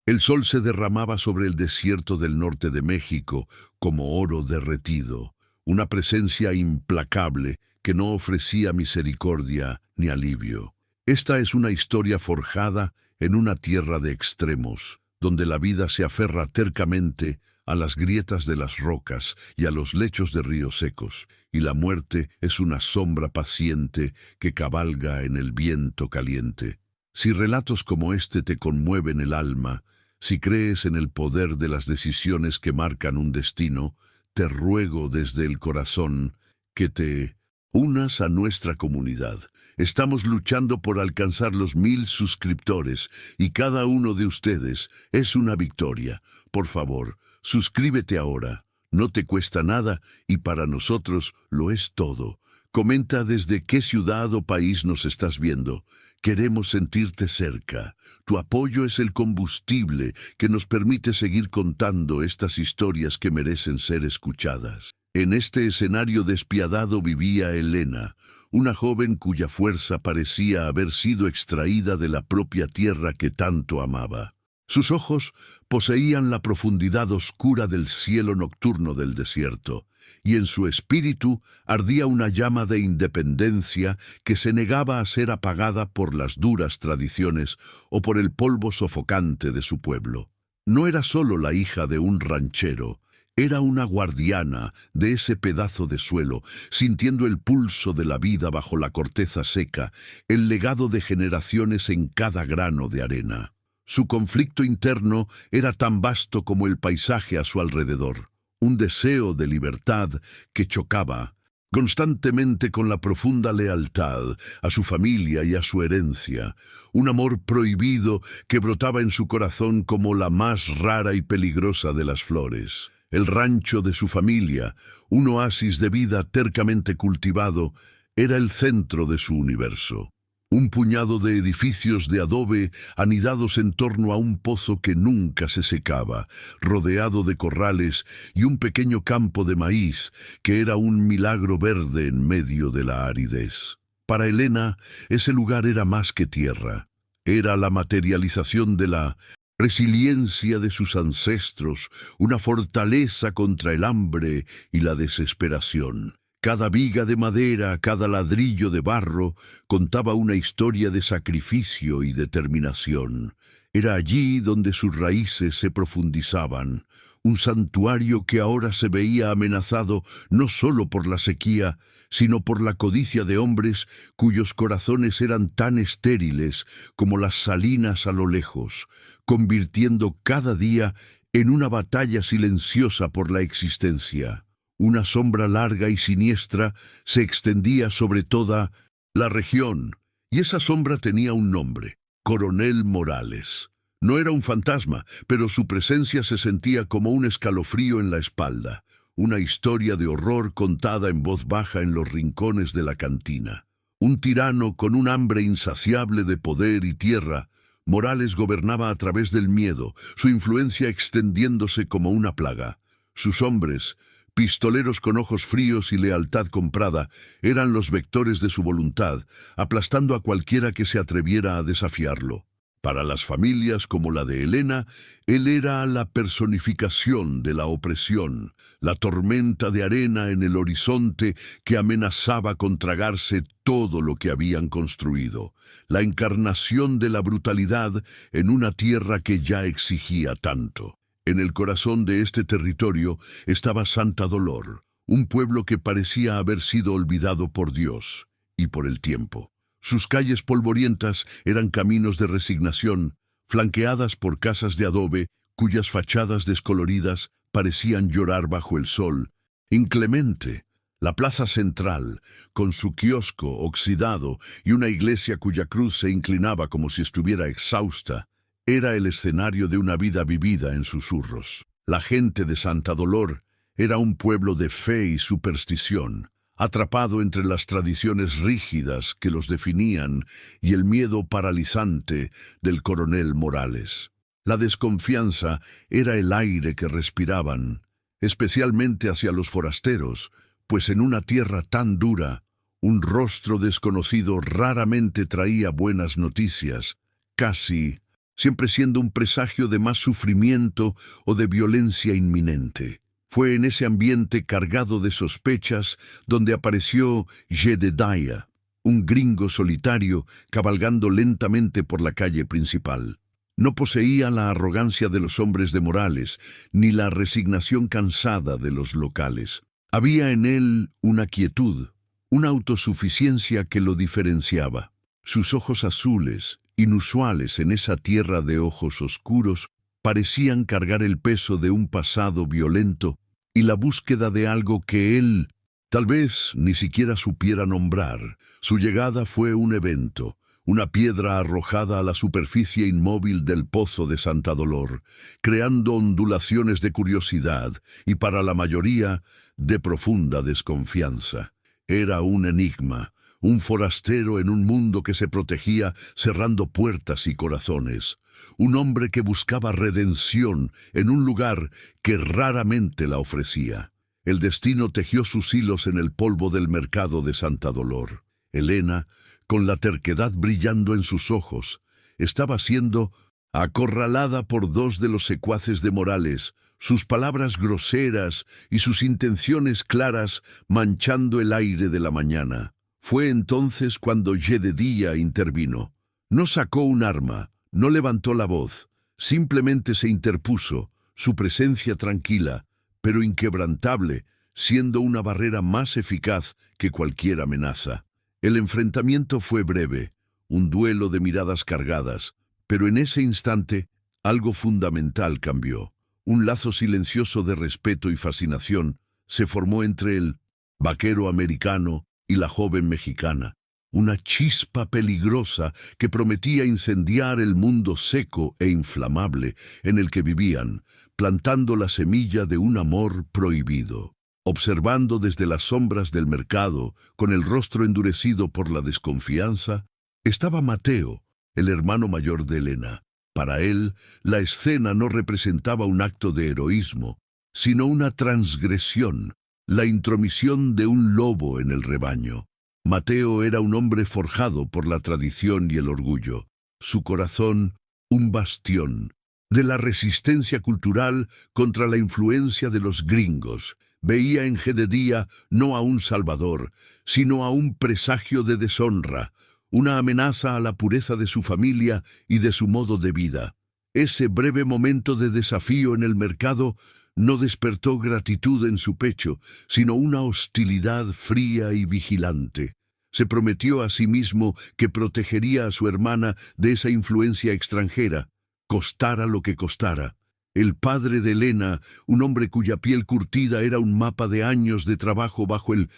El sol se derramaba sobre el desierto del norte de México como oro derretido, una presencia implacable que no ofrecía misericordia ni alivio. Esta es una historia forjada en una tierra de extremos, donde la vida se aferra tercamente a las grietas de las rocas y a los lechos de ríos secos, y la muerte es una sombra paciente que cabalga en el viento caliente. Si relatos como este te conmueven el alma, si crees en el poder de las decisiones que marcan un destino, te ruego desde el corazón que te unas a nuestra comunidad. Estamos luchando por alcanzar los 1000 suscriptores y cada uno de ustedes es una victoria. Por favor, suscríbete ahora. No te cuesta nada y para nosotros lo es todo. Comenta desde qué ciudad o país nos estás viendo. Queremos sentirte cerca. Tu apoyo es el combustible que nos permite seguir contando estas historias que merecen ser escuchadas. En este escenario despiadado vivía Elena, una joven cuya fuerza parecía haber sido extraída de la propia tierra que tanto amaba. Sus ojos poseían la profundidad oscura del cielo nocturno del desierto, y en su espíritu ardía una llama de independencia que se negaba a ser apagada por las duras tradiciones o por el polvo sofocante de su pueblo. No era solo la hija de un ranchero, era una guardiana de ese pedazo de suelo, sintiendo el pulso de la vida bajo la corteza seca, el legado de generaciones en cada grano de arena. Su conflicto interno era tan vasto como el paisaje a su alrededor, un deseo de libertad que chocaba constantemente con la profunda lealtad a su familia y a su herencia, un amor prohibido que brotaba en su corazón como la más rara y peligrosa de las flores. El rancho de su familia, un oasis de vida tercamente cultivado, era el centro de su universo. Un puñado de edificios de adobe anidados en torno a un pozo que nunca se secaba, rodeado de corrales y un pequeño campo de maíz que era un milagro verde en medio de la aridez. Para Elena, ese lugar era más que tierra. Era la materialización de la resiliencia de sus ancestros, una fortaleza contra el hambre y la desesperación. Cada viga de madera, cada ladrillo de barro, contaba una historia de sacrificio y determinación. Era allí donde sus raíces se profundizaban, un santuario que ahora se veía amenazado no solo por la sequía, sino por la codicia de hombres cuyos corazones eran tan estériles como las salinas a lo lejos, convirtiendo cada día en una batalla silenciosa por la existencia. Una sombra larga y siniestra se extendía sobre toda la región, y esa sombra tenía un nombre: Coronel Morales. No era un fantasma, pero su presencia se sentía como un escalofrío en la espalda, una historia de horror contada en voz baja en los rincones de la cantina. Un tirano con un hambre insaciable de poder y tierra, Morales gobernaba a través del miedo, su influencia extendiéndose como una plaga. Sus hombres, pistoleros con ojos fríos y lealtad comprada, eran los vectores de su voluntad, aplastando a cualquiera que se atreviera a desafiarlo. Para las familias como la de Elena, él era la personificación de la opresión, la tormenta de arena en el horizonte que amenazaba con tragarse todo lo que habían construido, la encarnación de la brutalidad en una tierra que ya exigía tanto. En el corazón de este territorio estaba Santa Dolor, un pueblo que parecía haber sido olvidado por Dios y por el tiempo. Sus calles polvorientas eran caminos de resignación, flanqueadas por casas de adobe, cuyas fachadas descoloridas parecían llorar bajo el sol inclemente. La plaza central, con su kiosco oxidado y una iglesia cuya cruz se inclinaba como si estuviera exhausta, era el escenario de una vida vivida en susurros. La gente de Santa Dolor era un pueblo de fe y superstición, atrapado entre las tradiciones rígidas que los definían y el miedo paralizante del coronel Morales. La desconfianza era el aire que respiraban, especialmente hacia los forasteros, pues en una tierra tan dura, un rostro desconocido raramente traía buenas noticias, casi siempre siendo un presagio de más sufrimiento o de violencia inminente. Fue en ese ambiente cargado de sospechas donde apareció Jedediah, un gringo solitario cabalgando lentamente por la calle principal. No poseía la arrogancia de los hombres de Morales, ni la resignación cansada de los locales. Había en él una quietud, una autosuficiencia que lo diferenciaba. Sus ojos azules, inusuales en esa tierra de ojos oscuros, parecían cargar el peso de un pasado violento y la búsqueda de algo que él tal vez ni siquiera supiera nombrar. Su llegada fue un evento, una piedra arrojada a la superficie inmóvil del pozo de Santa Dolor, creando ondulaciones de curiosidad y para la mayoría de profunda desconfianza. Era un enigma, un forastero en un mundo que se protegía cerrando puertas y corazones, un hombre que buscaba redención en un lugar que raramente la ofrecía. El destino tejió sus hilos en el polvo del mercado de Santa Dolor. Elena, con la terquedad brillando en sus ojos, estaba siendo acorralada por dos de los secuaces de Morales, sus palabras groseras y sus intenciones claras manchando el aire de la mañana. Fue entonces cuando Jedediah intervino. No sacó un arma, no levantó la voz, simplemente se interpuso, su presencia tranquila, pero inquebrantable, siendo una barrera más eficaz que cualquier amenaza. El enfrentamiento fue breve, un duelo de miradas cargadas, pero en ese instante algo fundamental cambió. Un lazo silencioso de respeto y fascinación se formó entre el vaquero americano y la joven mexicana, una chispa peligrosa que prometía incendiar el mundo seco e inflamable en el que vivían, plantando la semilla de un amor prohibido. Observando desde las sombras del mercado, con el rostro endurecido por la desconfianza, estaba Mateo, el hermano mayor de Elena. Para él, la escena no representaba un acto de heroísmo, sino una transgresión, la intromisión de un lobo en el rebaño. Mateo era un hombre forjado por la tradición y el orgullo, su corazón un bastión de la resistencia cultural contra la influencia de los gringos. Veía en Jedediah no a un salvador, sino a un presagio de deshonra, una amenaza a la pureza de su familia y de su modo de vida. Ese breve momento de desafío en el mercado no despertó gratitud en su pecho, sino una hostilidad fría y vigilante. Se prometió a sí mismo que protegería a su hermana de esa influencia extranjera, costara lo que costara. El padre de Elena, un hombre cuya piel curtida era un mapa de años de trabajo bajo el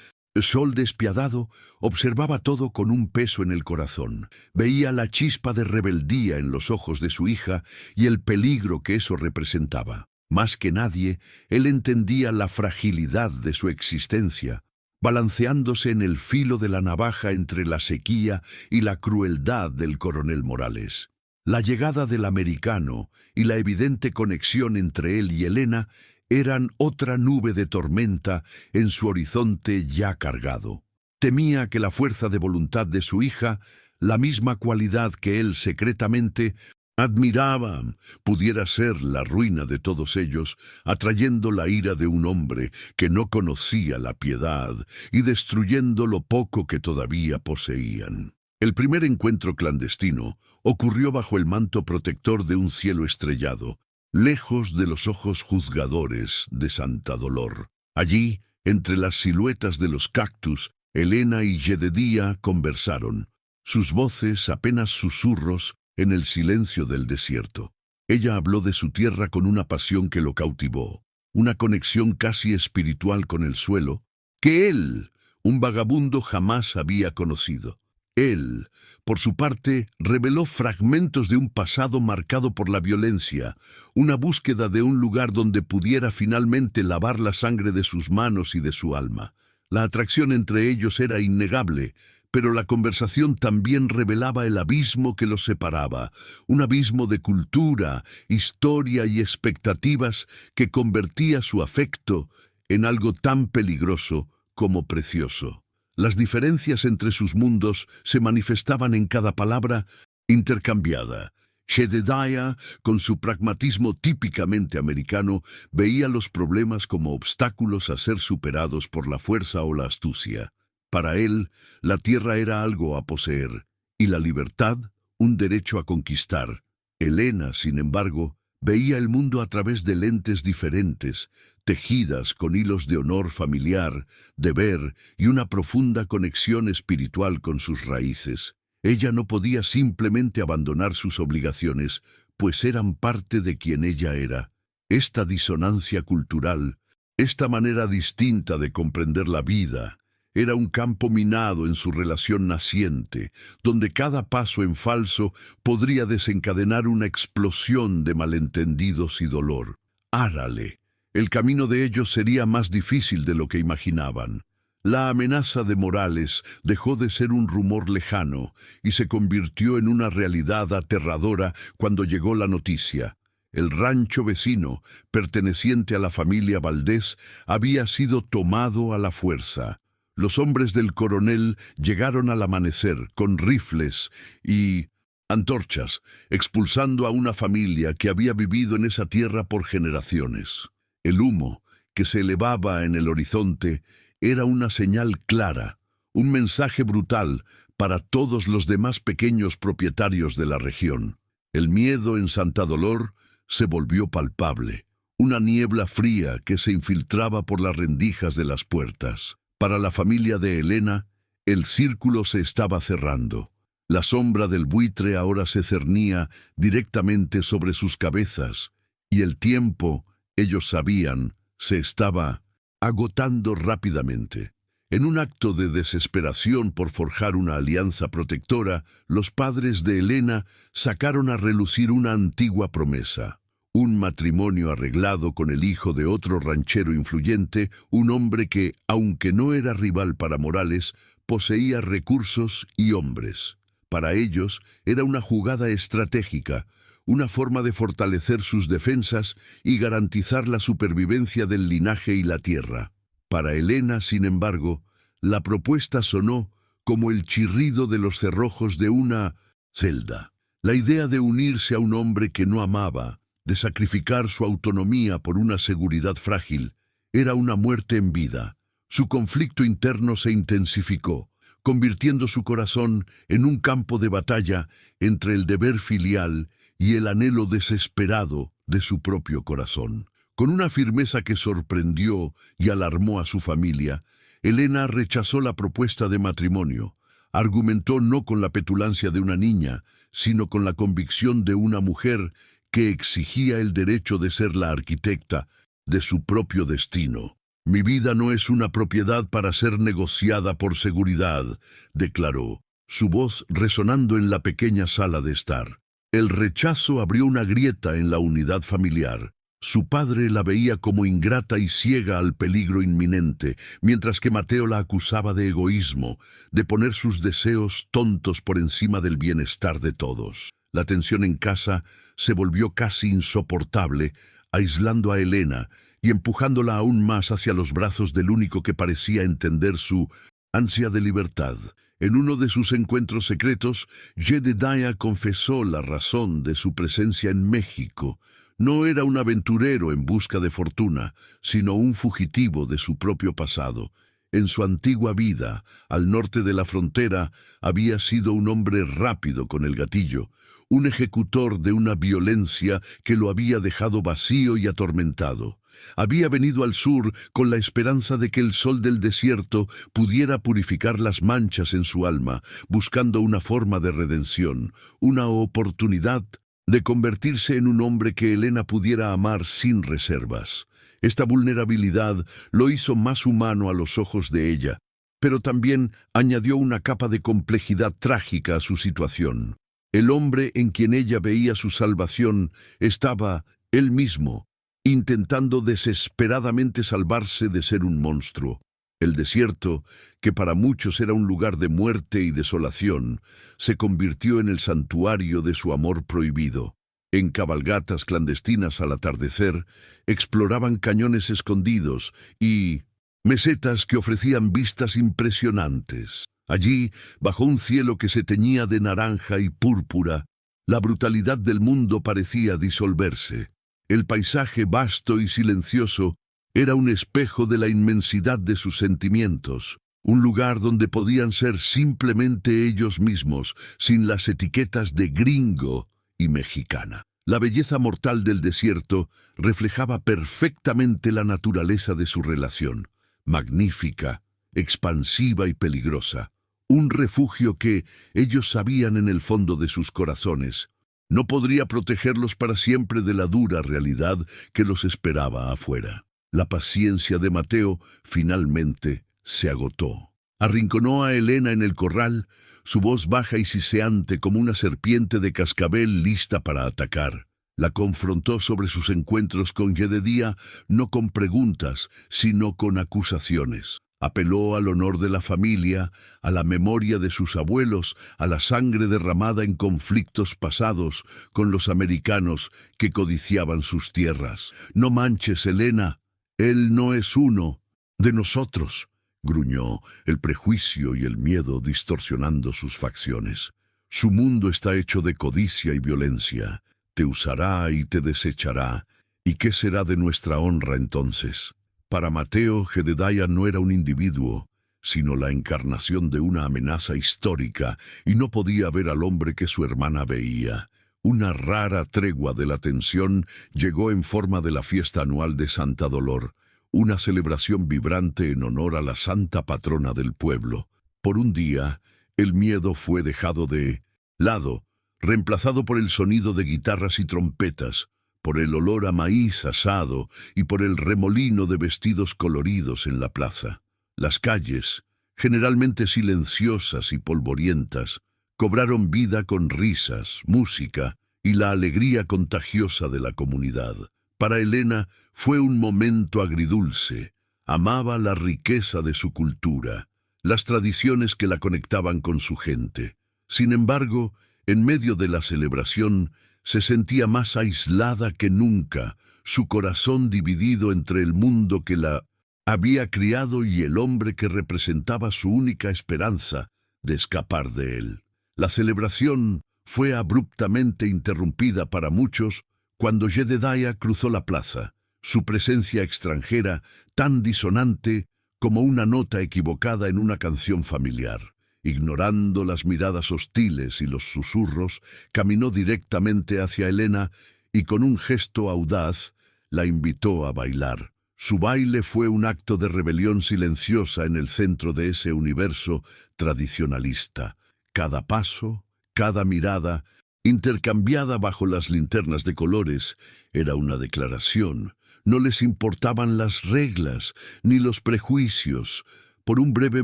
sol despiadado, observaba todo con un peso en el corazón. Veía la chispa de rebeldía en los ojos de su hija y el peligro que eso representaba. Más que nadie, él entendía la fragilidad de su existencia, balanceándose en el filo de la navaja entre la sequía y la crueldad del coronel Morales. La llegada del americano y la evidente conexión entre él y Elena eran otra nube de tormenta en su horizonte ya cargado. Temía que la fuerza de voluntad de su hija, la misma cualidad que él secretamente admiraba, pudiera ser la ruina de todos ellos, atrayendo la ira de un hombre que no conocía la piedad y destruyendo lo poco que todavía poseían. El primer encuentro clandestino ocurrió bajo el manto protector de un cielo estrellado, lejos de los ojos juzgadores de Santa Dolor. Allí, entre las siluetas de los cactus, Elena y Jedediah conversaron, sus voces apenas susurros en el silencio del desierto. Ella habló de su tierra con una pasión que lo cautivó, una conexión casi espiritual con el suelo, que él, un vagabundo, jamás había conocido. Él, por su parte, reveló fragmentos de un pasado marcado por la violencia, una búsqueda de un lugar donde pudiera finalmente lavar la sangre de sus manos y de su alma. La atracción entre ellos era innegable, pero la conversación también revelaba el abismo que los separaba, un abismo de cultura, historia y expectativas que convertía su afecto en algo tan peligroso como precioso. Las diferencias entre sus mundos se manifestaban en cada palabra intercambiada. Jedediah, con su pragmatismo típicamente americano, veía los problemas como obstáculos a ser superados por la fuerza o la astucia. Para él, la tierra era algo a poseer, y la libertad, un derecho a conquistar. Helena, sin embargo, veía el mundo a través de lentes diferentes, tejidas con hilos de honor familiar, deber y una profunda conexión espiritual con sus raíces. Ella no podía simplemente abandonar sus obligaciones, pues eran parte de quien ella era. Esta disonancia cultural, esta manera distinta de comprender la vida, era un campo minado en su relación naciente, donde cada paso en falso podría desencadenar una explosión de malentendidos y dolor. Árale. El camino de ellos sería más difícil de lo que imaginaban. La amenaza de Morales dejó de ser un rumor lejano y se convirtió en una realidad aterradora cuando llegó la noticia. El rancho vecino, perteneciente a la familia Valdés, había sido tomado a la fuerza. Los hombres del coronel llegaron al amanecer con rifles y antorchas, expulsando a una familia que había vivido en esa tierra por generaciones. El humo, que se elevaba en el horizonte, era una señal clara, un mensaje brutal para todos los demás pequeños propietarios de la región. El miedo en Santa Dolor se volvió palpable, una niebla fría que se infiltraba por las rendijas de las puertas. Para la familia de Helena, el círculo se estaba cerrando. La sombra del buitre ahora se cernía directamente sobre sus cabezas, y el tiempo, ellos sabían, se estaba agotando rápidamente. En un acto de desesperación por forjar una alianza protectora, los padres de Helena sacaron a relucir una antigua promesa. Un matrimonio arreglado con el hijo de otro ranchero influyente, un hombre que, aunque no era rival para Morales, poseía recursos y hombres. Para ellos era una jugada estratégica, una forma de fortalecer sus defensas y garantizar la supervivencia del linaje y la tierra. Para Helena, sin embargo, la propuesta sonó como el chirrido de los cerrojos de una celda. La idea de unirse a un hombre que no amaba, de sacrificar su autonomía por una seguridad frágil, era una muerte en vida. Su conflicto interno se intensificó, convirtiendo su corazón en un campo de batalla entre el deber filial y el anhelo desesperado de su propio corazón. Con una firmeza que sorprendió y alarmó a su familia, Helena rechazó la propuesta de matrimonio. Argumentó no con la petulancia de una niña, sino con la convicción de una mujer que exigía el derecho de ser la arquitecta de su propio destino. «Mi vida no es una propiedad para ser negociada por seguridad», declaró, su voz resonando en la pequeña sala de estar. El rechazo abrió una grieta en la unidad familiar. Su padre la veía como ingrata y ciega al peligro inminente, mientras que Mateo la acusaba de egoísmo, de poner sus deseos tontos por encima del bienestar de todos. La tensión en casa se volvió casi insoportable, aislando a Helena y empujándola aún más hacia los brazos del único que parecía entender su ansia de libertad. En uno de sus encuentros secretos, Jedediah confesó la razón de su presencia en México. No era un aventurero en busca de fortuna, sino un fugitivo de su propio pasado. En su antigua vida, al norte de la frontera, había sido un hombre rápido con el gatillo, un ejecutor de una violencia que lo había dejado vacío y atormentado. Había venido al sur con la esperanza de que el sol del desierto pudiera purificar las manchas en su alma, buscando una forma de redención, una oportunidad de convertirse en un hombre que Helena pudiera amar sin reservas. Esta vulnerabilidad lo hizo más humano a los ojos de ella, pero también añadió una capa de complejidad trágica a su situación. El hombre en quien ella veía su salvación estaba, él mismo, intentando desesperadamente salvarse de ser un monstruo. El desierto, que para muchos era un lugar de muerte y desolación, se convirtió en el santuario de su amor prohibido. En cabalgatas clandestinas al atardecer, exploraban cañones escondidos y mesetas que ofrecían vistas impresionantes. Allí, bajo un cielo que se teñía de naranja y púrpura, La brutalidad del mundo parecía disolverse. El paisaje vasto y silencioso era un espejo de la inmensidad de sus sentimientos, un lugar donde podían ser simplemente ellos mismos, sin las etiquetas de gringo y mexicana. La belleza mortal del desierto reflejaba perfectamente la naturaleza de su relación, magnífica, expansiva y peligrosa, un refugio que, ellos sabían en el fondo de sus corazones, no podría protegerlos para siempre de la dura realidad que los esperaba afuera. La paciencia de Mateo finalmente se agotó. Arrinconó a Elena en el corral, su voz baja y siseante como una serpiente de cascabel lista para atacar. La confrontó sobre sus encuentros con Jedediah, no con preguntas, sino con acusaciones. Apeló al honor de la familia, a la memoria de sus abuelos, a la sangre derramada en conflictos pasados con los americanos que codiciaban sus tierras. «No manches, Elena, él no es uno de nosotros», gruñó, el prejuicio y el miedo distorsionando sus facciones. «Su mundo está hecho de codicia y violencia. Te usará y te desechará. ¿Y qué será de nuestra honra entonces?» Para Mateo, Jedediah no era un individuo, sino la encarnación de una amenaza histórica, y no podía ver al hombre que su hermana veía. Una rara tregua de la tensión llegó en forma de la fiesta anual de Santa Dolor, una celebración vibrante en honor a la santa patrona del pueblo. Por un día, el miedo fue dejado de lado, reemplazado por el sonido de guitarras y trompetas, por el olor a maíz asado y por el remolino de vestidos coloridos en la plaza. Las calles, generalmente silenciosas y polvorientas, cobraron vida con risas, música y la alegría contagiosa de la comunidad. Para Elena fue un momento agridulce. Amaba la riqueza de su cultura, las tradiciones que la conectaban con su gente. Sin embargo, en medio de la celebración, se sentía más aislada que nunca, su corazón dividido entre el mundo que la había criado y el hombre que representaba su única esperanza de escapar de él. La celebración fue abruptamente interrumpida para muchos cuando Jedediah cruzó la plaza, su presencia extranjera tan disonante como una nota equivocada en una canción familiar. Ignorando las miradas hostiles y los susurros, caminó directamente hacia Elena y con un gesto audaz la invitó a bailar. Su baile fue un acto de rebelión silenciosa en el centro de ese universo tradicionalista. Cada paso, cada mirada, intercambiada bajo las linternas de colores, era una declaración. No les importaban las reglas ni los prejuicios. Por un breve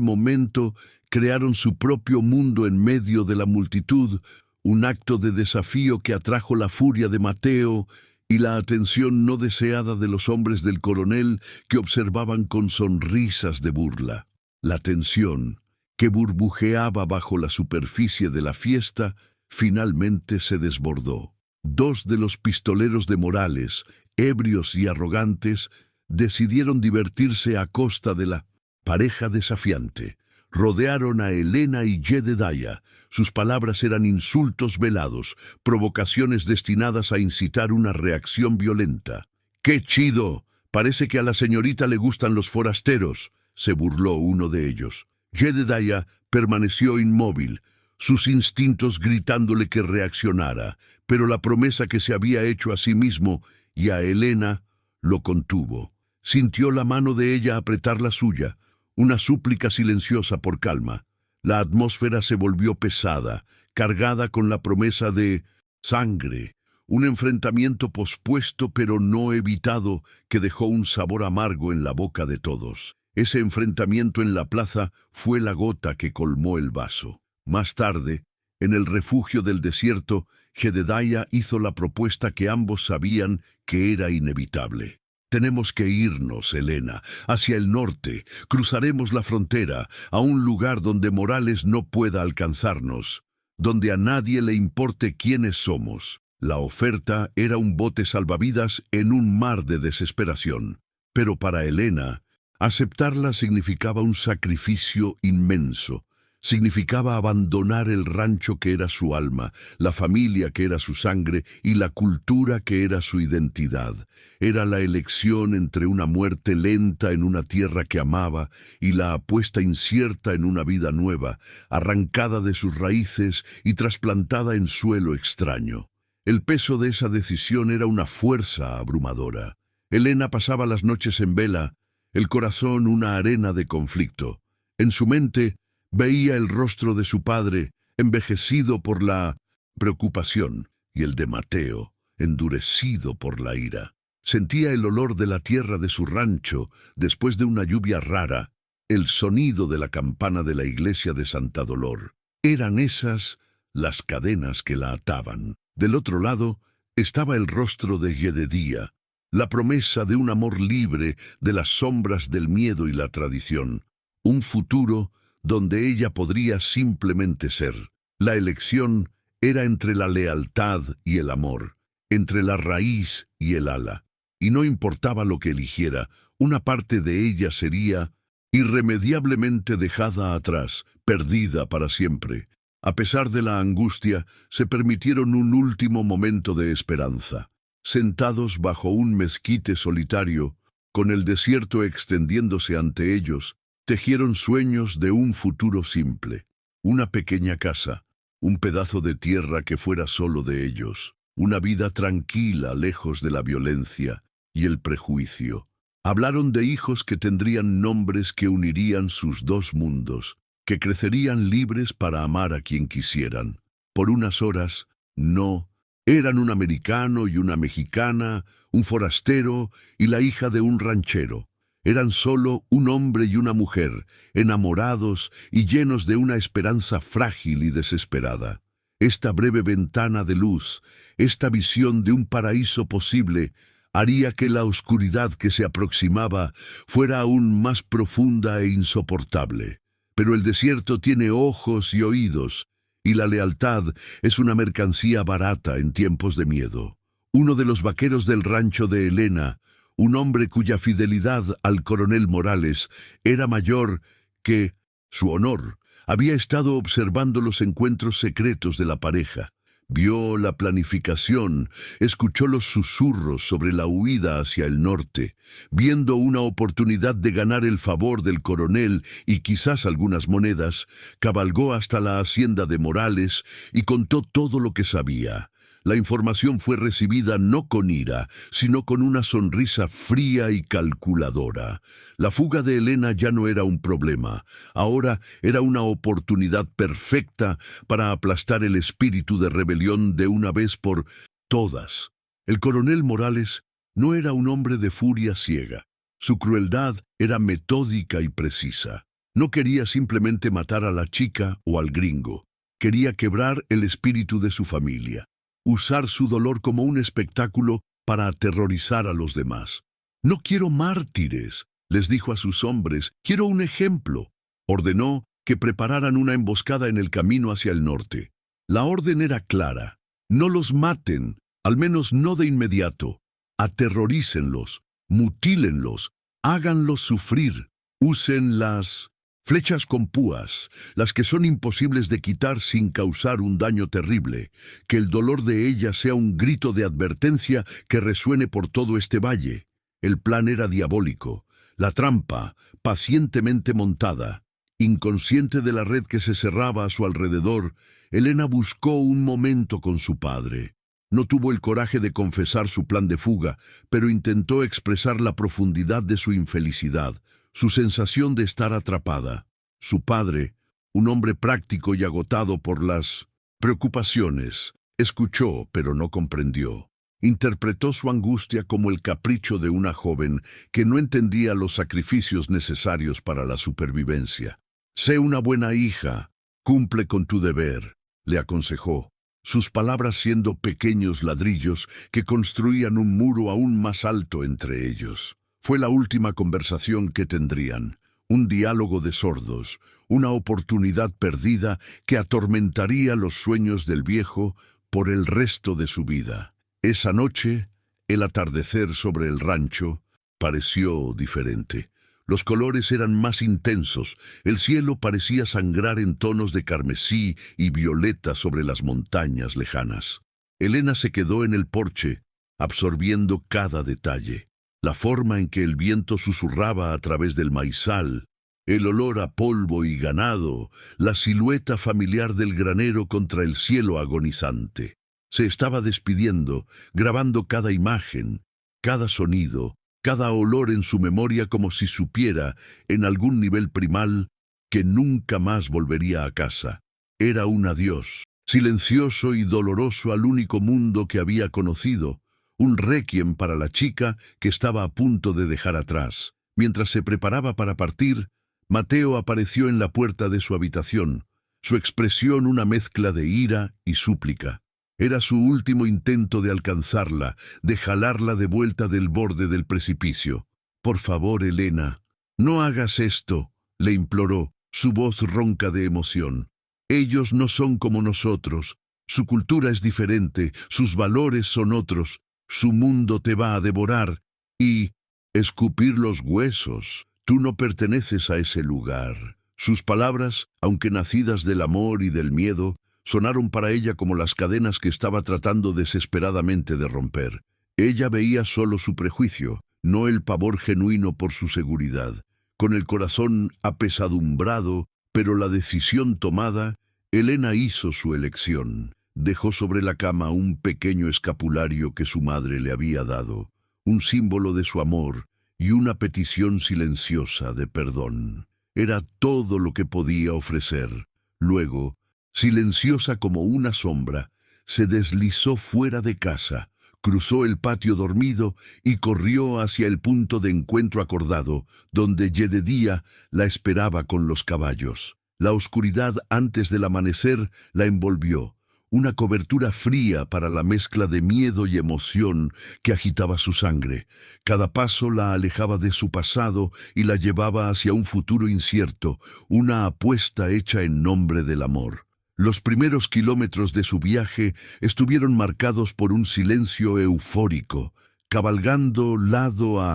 momento, crearon su propio mundo en medio de la multitud, un acto de desafío que atrajo la furia de Mateo y la atención no deseada de los hombres del coronel que observaban con sonrisas de burla. La tensión, que burbujeaba bajo la superficie de la fiesta, finalmente se desbordó. Dos de los pistoleros de Morales, ebrios y arrogantes, decidieron divertirse a costa de la pareja desafiante. Rodearon a Elena y Jedediah. Sus palabras eran insultos velados, provocaciones destinadas a incitar una reacción violenta. «¡Qué chido! Parece que a la señorita le gustan los forasteros», se burló uno de ellos. Jedediah permaneció inmóvil, sus instintos gritándole que reaccionara, pero la promesa que se había hecho a sí mismo y a Elena lo contuvo. Sintió la mano de ella apretar la suya, una súplica silenciosa por calma. La atmósfera se volvió pesada, cargada con la promesa de sangre, un enfrentamiento pospuesto pero no evitado que dejó un sabor amargo en la boca de todos. Ese enfrentamiento en la plaza fue la gota que colmó el vaso. Más tarde, en el refugio del desierto, Jedediah hizo la propuesta que ambos sabían que era inevitable. «Tenemos que irnos, Elena, hacia el norte. Cruzaremos la frontera, a un lugar donde Morales no pueda alcanzarnos, donde a nadie le importe quiénes somos». La oferta era un bote salvavidas en un mar de desesperación. Pero para Elena, aceptarla significaba un sacrificio inmenso. Significaba abandonar el rancho que era su alma, la familia que era su sangre y la cultura que era su identidad. Era la elección entre una muerte lenta en una tierra que amaba y la apuesta incierta en una vida nueva, arrancada de sus raíces y trasplantada en suelo extraño. El peso de esa decisión era una fuerza abrumadora. Elena pasaba las noches en vela, el corazón una arena de conflicto. En su mente veía el rostro de su padre, envejecido por la preocupación, y el de Mateo, endurecido por la ira. Sentía el olor de la tierra de su rancho después de una lluvia rara, el sonido de la campana de la iglesia de Santa Dolor. Eran esas las cadenas que la ataban. Del otro lado estaba el rostro de Jededía, la promesa de un amor libre de las sombras del miedo y la tradición, un futuro donde ella podría simplemente ser. La elección era entre la lealtad y el amor, entre la raíz y el ala, y no importaba lo que eligiera, una parte de ella sería irremediablemente dejada atrás, perdida para siempre. A pesar de la angustia, se permitieron un último momento de esperanza. Sentados bajo un mezquite solitario, con el desierto extendiéndose ante ellos, tejieron sueños de un futuro simple, una pequeña casa, un pedazo de tierra que fuera solo de ellos, una vida tranquila lejos de la violencia y el prejuicio. Hablaron de hijos que tendrían nombres que unirían sus dos mundos, que crecerían libres para amar a quien quisieran. Por unas horas, no, eran un americano y una mexicana, un forastero y la hija de un ranchero. Eran solo un hombre y una mujer, enamorados y llenos de una esperanza frágil y desesperada. Esta breve ventana de luz, esta visión de un paraíso posible, haría que la oscuridad que se aproximaba fuera aún más profunda e insoportable. Pero el desierto tiene ojos y oídos, y la lealtad es una mercancía barata en tiempos de miedo. Uno de los vaqueros del rancho de Elena, un hombre cuya fidelidad al coronel Morales era mayor que su honor, había estado observando los encuentros secretos de la pareja. Vio la planificación, escuchó los susurros sobre la huida hacia el norte, viendo una oportunidad de ganar el favor del coronel y quizás algunas monedas, cabalgó hasta la hacienda de Morales y contó todo lo que sabía. La información fue recibida no con ira, sino con una sonrisa fría y calculadora. La fuga de Elena ya no era un problema. Ahora era una oportunidad perfecta para aplastar el espíritu de rebelión de una vez por todas. El coronel Morales no era un hombre de furia ciega. Su crueldad era metódica y precisa. No quería simplemente matar a la chica o al gringo. Quería quebrar el espíritu de su familia. Usar su dolor como un espectáculo para aterrorizar a los demás. «No quiero mártires», les dijo a sus hombres, «quiero un ejemplo». Ordenó que prepararan una emboscada en el camino hacia el norte. La orden era clara: no los maten, al menos no de inmediato. Aterrorícenlos, mutílenlos, háganlos sufrir. Usen las flechas con púas, las que son imposibles de quitar sin causar un daño terrible. Que el dolor de ellas sea un grito de advertencia que resuene por todo este valle. El plan era diabólico. La trampa, pacientemente montada. Inconsciente de la red que se cerraba a su alrededor, Elena buscó un momento con su padre. No tuvo el coraje de confesar su plan de fuga, pero intentó expresar la profundidad de su infelicidad, su sensación de estar atrapada. Su padre, un hombre práctico y agotado por las preocupaciones, escuchó pero no comprendió. Interpretó su angustia como el capricho de una joven que no entendía los sacrificios necesarios para la supervivencia. «Sé una buena hija, cumple con tu deber», le aconsejó, sus palabras siendo pequeños ladrillos que construían un muro aún más alto entre ellos. Fue la última conversación que tendrían, un diálogo de sordos, una oportunidad perdida que atormentaría los sueños del viejo por el resto de su vida. Esa noche, el atardecer sobre el rancho pareció diferente. Los colores eran más intensos, el cielo parecía sangrar en tonos de carmesí y violeta sobre las montañas lejanas. Elena se quedó en el porche, absorbiendo cada detalle. La forma en que el viento susurraba a través del maizal, el olor a polvo y ganado, la silueta familiar del granero contra el cielo agonizante. Se estaba despidiendo, grabando cada imagen, cada sonido, cada olor en su memoria como si supiera, en algún nivel primal, que nunca más volvería a casa. Era un adiós, silencioso y doloroso al único mundo que había conocido, un requiem para la chica que estaba a punto de dejar atrás. Mientras se preparaba para partir, Mateo apareció en la puerta de su habitación, su expresión una mezcla de ira y súplica. Era su último intento de alcanzarla, de jalarla de vuelta del borde del precipicio. «Por favor, Elena, no hagas esto», le imploró, su voz ronca de emoción. «Ellos no son como nosotros. Su cultura es diferente, sus valores son otros. Su mundo te va a devorar y escupir los huesos. Tú no perteneces a ese lugar». Sus palabras, aunque nacidas del amor y del miedo, sonaron para ella como las cadenas que estaba tratando desesperadamente de romper. Ella veía solo su prejuicio, no el pavor genuino por su seguridad. Con el corazón apesadumbrado, pero la decisión tomada, Elena hizo su elección. Dejó sobre la cama un pequeño escapulario que su madre le había dado, un símbolo de su amor y una petición silenciosa de perdón. Era todo lo que podía ofrecer. Luego, silenciosa como una sombra, se deslizó fuera de casa, cruzó el patio dormido y corrió hacia el punto de encuentro acordado, donde Jedediah la esperaba con los caballos. La oscuridad antes del amanecer la envolvió, una cobertura fría para la mezcla de miedo y emoción que agitaba su sangre. Cada paso la alejaba de su pasado y la llevaba hacia un futuro incierto, una apuesta hecha en nombre del amor. Los primeros kilómetros de su viaje estuvieron marcados por un silencio eufórico, cabalgando lado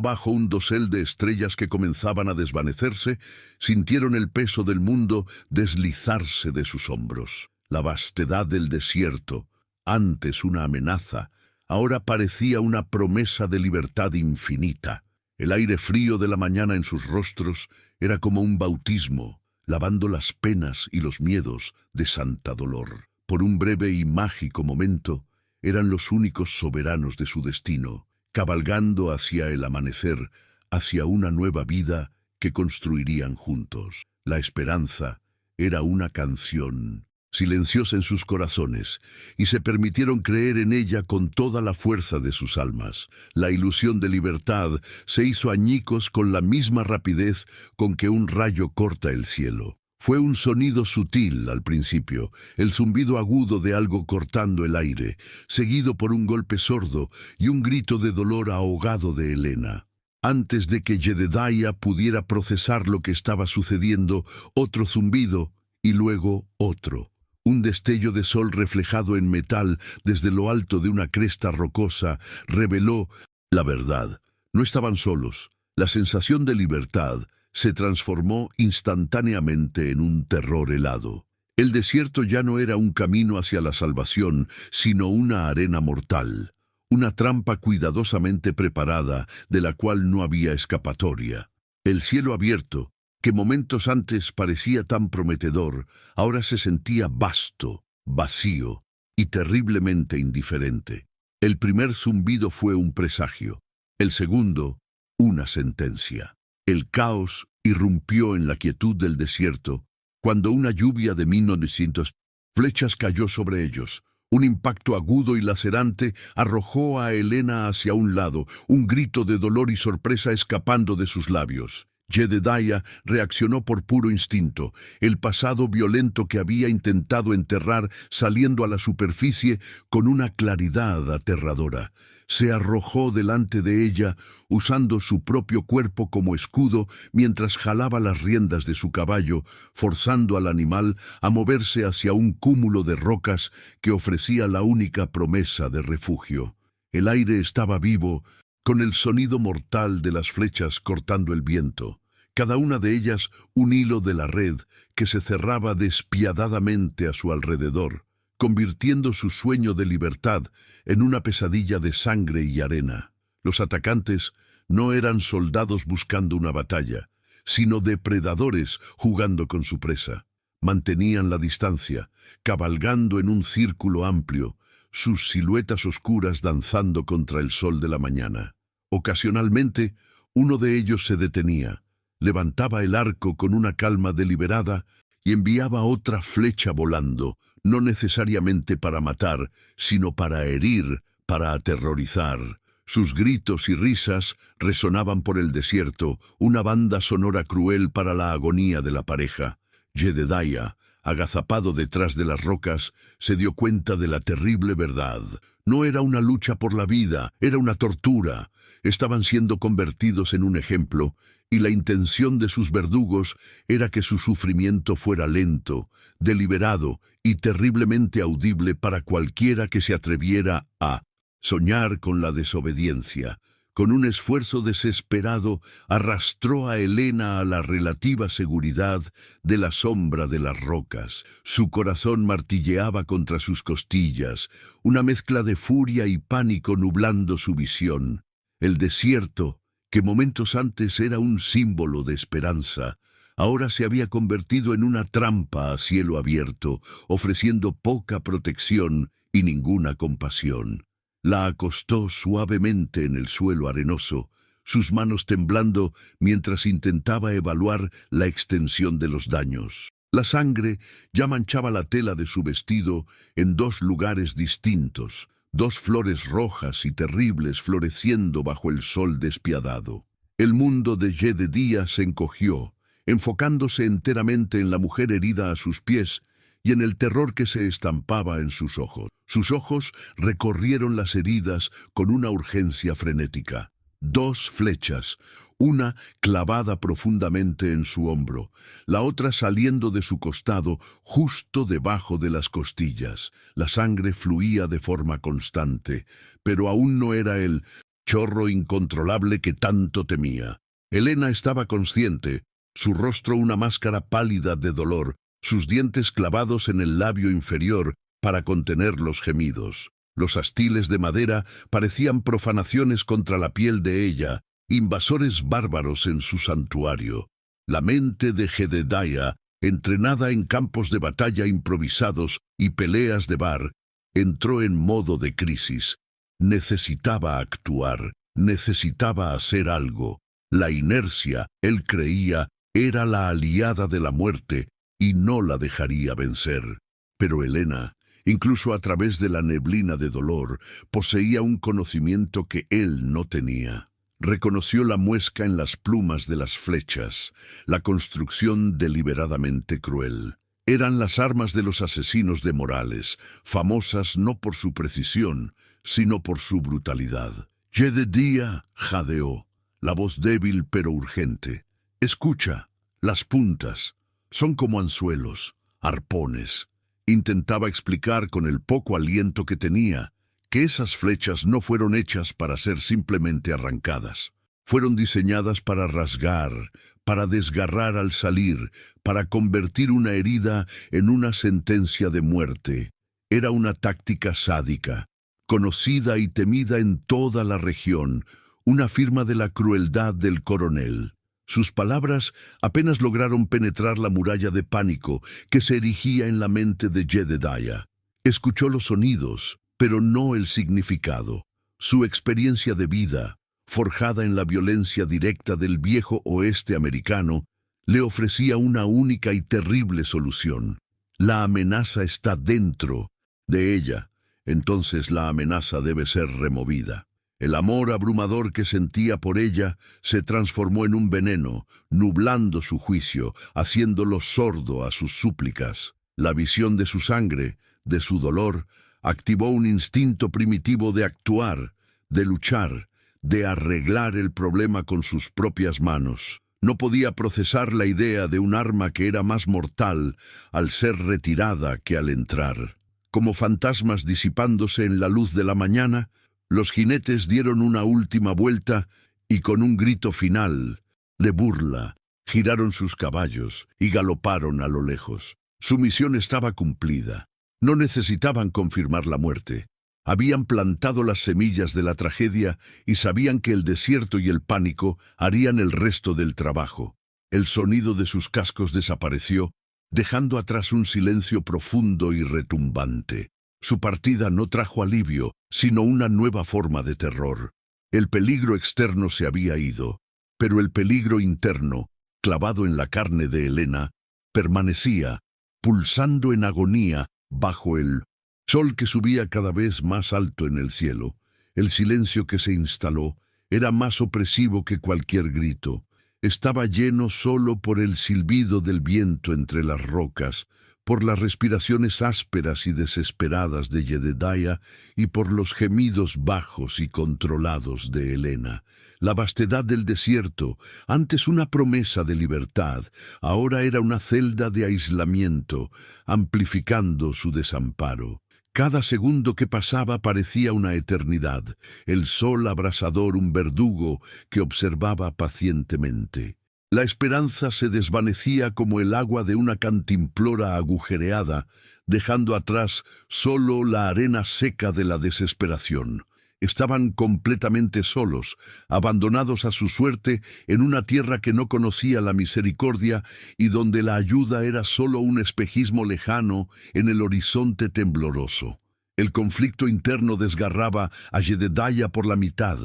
bajo un dosel de estrellas que comenzaban a desvanecerse, sintieron el peso del mundo deslizarse de sus hombros. La vastedad del desierto, antes una amenaza, ahora parecía una promesa de libertad infinita. El aire frío de la mañana en sus rostros era como un bautismo, lavando las penas y los miedos de santa dolor. Por un breve y mágico momento, eran los únicos soberanos de su destino, cabalgando hacia el amanecer, hacia una nueva vida que construirían juntos. La esperanza era una canción silenciosa en sus corazones, y se permitieron creer en ella con toda la fuerza de sus almas. La ilusión de libertad se hizo añicos con la misma rapidez con que un rayo corta el cielo. Fue un sonido sutil al principio, el zumbido agudo de algo cortando el aire, seguido por un golpe sordo y un grito de dolor ahogado de Elena. Antes de que Jedediah pudiera procesar lo que estaba sucediendo, otro zumbido y luego otro. Un destello de sol reflejado en metal desde lo alto de una cresta rocosa reveló la verdad. No estaban solos. La sensación de libertad se transformó instantáneamente en un terror helado. El desierto ya no era un camino hacia la salvación, sino una arena mortal, una trampa cuidadosamente preparada de la cual no había escapatoria. El cielo abierto, que momentos antes parecía tan prometedor, ahora se sentía vasto, vacío y terriblemente indiferente. El primer zumbido fue un presagio, el segundo, una sentencia. El caos irrumpió en la quietud del desierto cuando una lluvia de 1900 flechas cayó sobre ellos. Un impacto agudo y lacerante arrojó a Elena hacia un lado, un grito de dolor y sorpresa escapando de sus labios. Jedediah reaccionó por puro instinto, el pasado violento que había intentado enterrar saliendo a la superficie con una claridad aterradora. Se arrojó delante de ella, usando su propio cuerpo como escudo mientras jalaba las riendas de su caballo, forzando al animal a moverse hacia un cúmulo de rocas que ofrecía la única promesa de refugio. El aire estaba vivo, con el sonido mortal de las flechas cortando el viento, cada una de ellas un hilo de la red que se cerraba despiadadamente a su alrededor, convirtiendo su sueño de libertad en una pesadilla de sangre y arena. Los atacantes no eran soldados buscando una batalla, sino depredadores jugando con su presa. Mantenían la distancia, cabalgando en un círculo amplio, sus siluetas oscuras danzando contra el sol de la mañana. Ocasionalmente, uno de ellos se detenía, levantaba el arco con una calma deliberada y enviaba otra flecha volando, no necesariamente para matar, sino para herir, para aterrorizar. Sus gritos y risas resonaban por el desierto, una banda sonora cruel para la agonía de la pareja. Jedediah, agazapado detrás de las rocas, se dio cuenta de la terrible verdad. No era una lucha por la vida, era una tortura. Estaban siendo convertidos en un ejemplo, y la intención de sus verdugos era que su sufrimiento fuera lento, deliberado y terriblemente audible para cualquiera que se atreviera a soñar con la desobediencia. Con un esfuerzo desesperado, arrastró a Helena a la relativa seguridad de la sombra de las rocas. Su corazón martilleaba contra sus costillas, una mezcla de furia y pánico nublando su visión. El desierto, que momentos antes era un símbolo de esperanza, ahora se había convertido en una trampa a cielo abierto, ofreciendo poca protección y ninguna compasión. La acostó suavemente en el suelo arenoso, sus manos temblando mientras intentaba evaluar la extensión de los daños. La sangre ya manchaba la tela de su vestido en dos lugares distintos, dos flores rojas y terribles floreciendo bajo el sol despiadado. El mundo de Jedediah se encogió, enfocándose enteramente en la mujer herida a sus pies y en el terror que se estampaba en sus ojos. Sus ojos recorrieron las heridas con una urgencia frenética. Dos flechas, una clavada profundamente en su hombro, la otra saliendo de su costado justo debajo de las costillas. La sangre fluía de forma constante, pero aún no era el chorro incontrolable que tanto temía. Helena estaba consciente, su rostro una máscara pálida de dolor, sus dientes clavados en el labio inferior para contener los gemidos. Los astiles de madera parecían profanaciones contra la piel de ella, invasores bárbaros en su santuario. La mente de Jedediah, entrenada en campos de batalla improvisados y peleas de bar, entró en modo de crisis. Necesitaba actuar, necesitaba hacer algo. La inercia, él creía, era la aliada de la muerte y no la dejaría vencer. Pero Helena, incluso a través de la neblina de dolor, poseía un conocimiento que él no tenía. Reconoció la muesca en las plumas de las flechas, la construcción deliberadamente cruel. Eran las armas de los asesinos de Morales, famosas no por su precisión, sino por su brutalidad. Jedediah jadeó, la voz débil pero urgente. «Escucha, las puntas son como anzuelos, arpones». Intentaba explicar con el poco aliento que tenía que esas flechas no fueron hechas para ser simplemente arrancadas. Fueron diseñadas para rasgar, para desgarrar al salir, para convertir una herida en una sentencia de muerte. Era una táctica sádica, conocida y temida en toda la región, una firma de la crueldad del coronel. Sus palabras apenas lograron penetrar la muralla de pánico que se erigía en la mente de Jedediah. Escuchó los sonidos, pero no el significado. Su experiencia de vida, forjada en la violencia directa del viejo oeste americano, le ofrecía una única y terrible solución. La amenaza está dentro de ella, entonces la amenaza debe ser removida. El amor abrumador que sentía por ella se transformó en un veneno, nublando su juicio, haciéndolo sordo a sus súplicas. La visión de su sangre, de su dolor, activó un instinto primitivo de actuar, de luchar, de arreglar el problema con sus propias manos. No podía procesar la idea de un arma que era más mortal al ser retirada que al entrar. Como fantasmas disipándose en la luz de la mañana, Los jinetes dieron una última vuelta y con un grito final de burla, giraron sus caballos y galoparon a lo lejos. Su misión estaba cumplida. No necesitaban confirmar la muerte. Habían plantado las semillas de la tragedia y sabían que el desierto y el pánico harían el resto del trabajo. El sonido de sus cascos desapareció, dejando atrás un silencio profundo y retumbante. Su partida no trajo alivio, sino una nueva forma de terror. El peligro externo se había ido, pero el peligro interno, clavado en la carne de Helena, permanecía, pulsando en agonía bajo el sol que subía cada vez más alto en el cielo. El silencio que se instaló era más opresivo que cualquier grito. Estaba lleno solo por el silbido del viento entre las rocas, por las respiraciones ásperas y desesperadas de Jedediah y por los gemidos bajos y controlados de Helena. La vastedad del desierto, antes una promesa de libertad, ahora era una celda de aislamiento, amplificando su desamparo. Cada segundo que pasaba parecía una eternidad, el sol abrasador un verdugo que observaba pacientemente. La esperanza se desvanecía como el agua de una cantimplora agujereada, dejando atrás solo la arena seca de la desesperación. Estaban completamente solos, abandonados a su suerte en una tierra que no conocía la misericordia y donde la ayuda era solo un espejismo lejano en el horizonte tembloroso. El conflicto interno desgarraba a Jedediah por la mitad.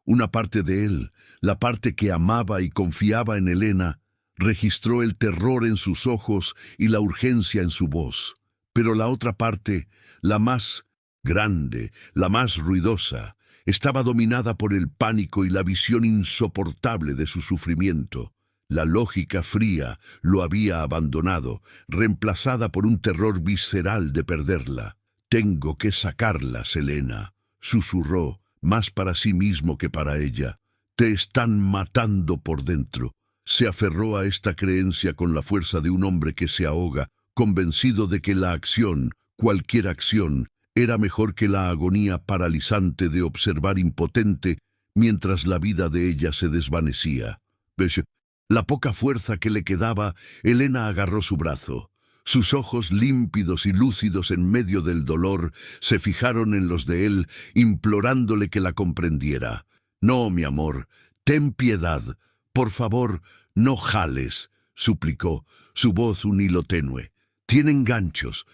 Una parte de él, la parte que amaba y confiaba en Helena, registró el terror en sus ojos y la urgencia en su voz. Pero la otra parte, la más grande, la más ruidosa, estaba dominada por el pánico y la visión insoportable de su sufrimiento. La lógica fría lo había abandonado, reemplazada por un terror visceral de perderla. «Tengo que sacarlas, Helena», susurró, más para sí mismo que para ella. «Te están matando por dentro». Se aferró a esta creencia con la fuerza de un hombre que se ahoga, convencido de que la acción, cualquier acción, era mejor que la agonía paralizante de observar impotente mientras la vida de ella se desvanecía. La poca fuerza que le quedaba, Helena agarró su brazo. Sus ojos límpidos y lúcidos en medio del dolor se fijaron en los de él, implorándole que la comprendiera. «No, mi amor, ten piedad. Por favor, no jales», suplicó, su voz un hilo tenue. «Tienen ganchos,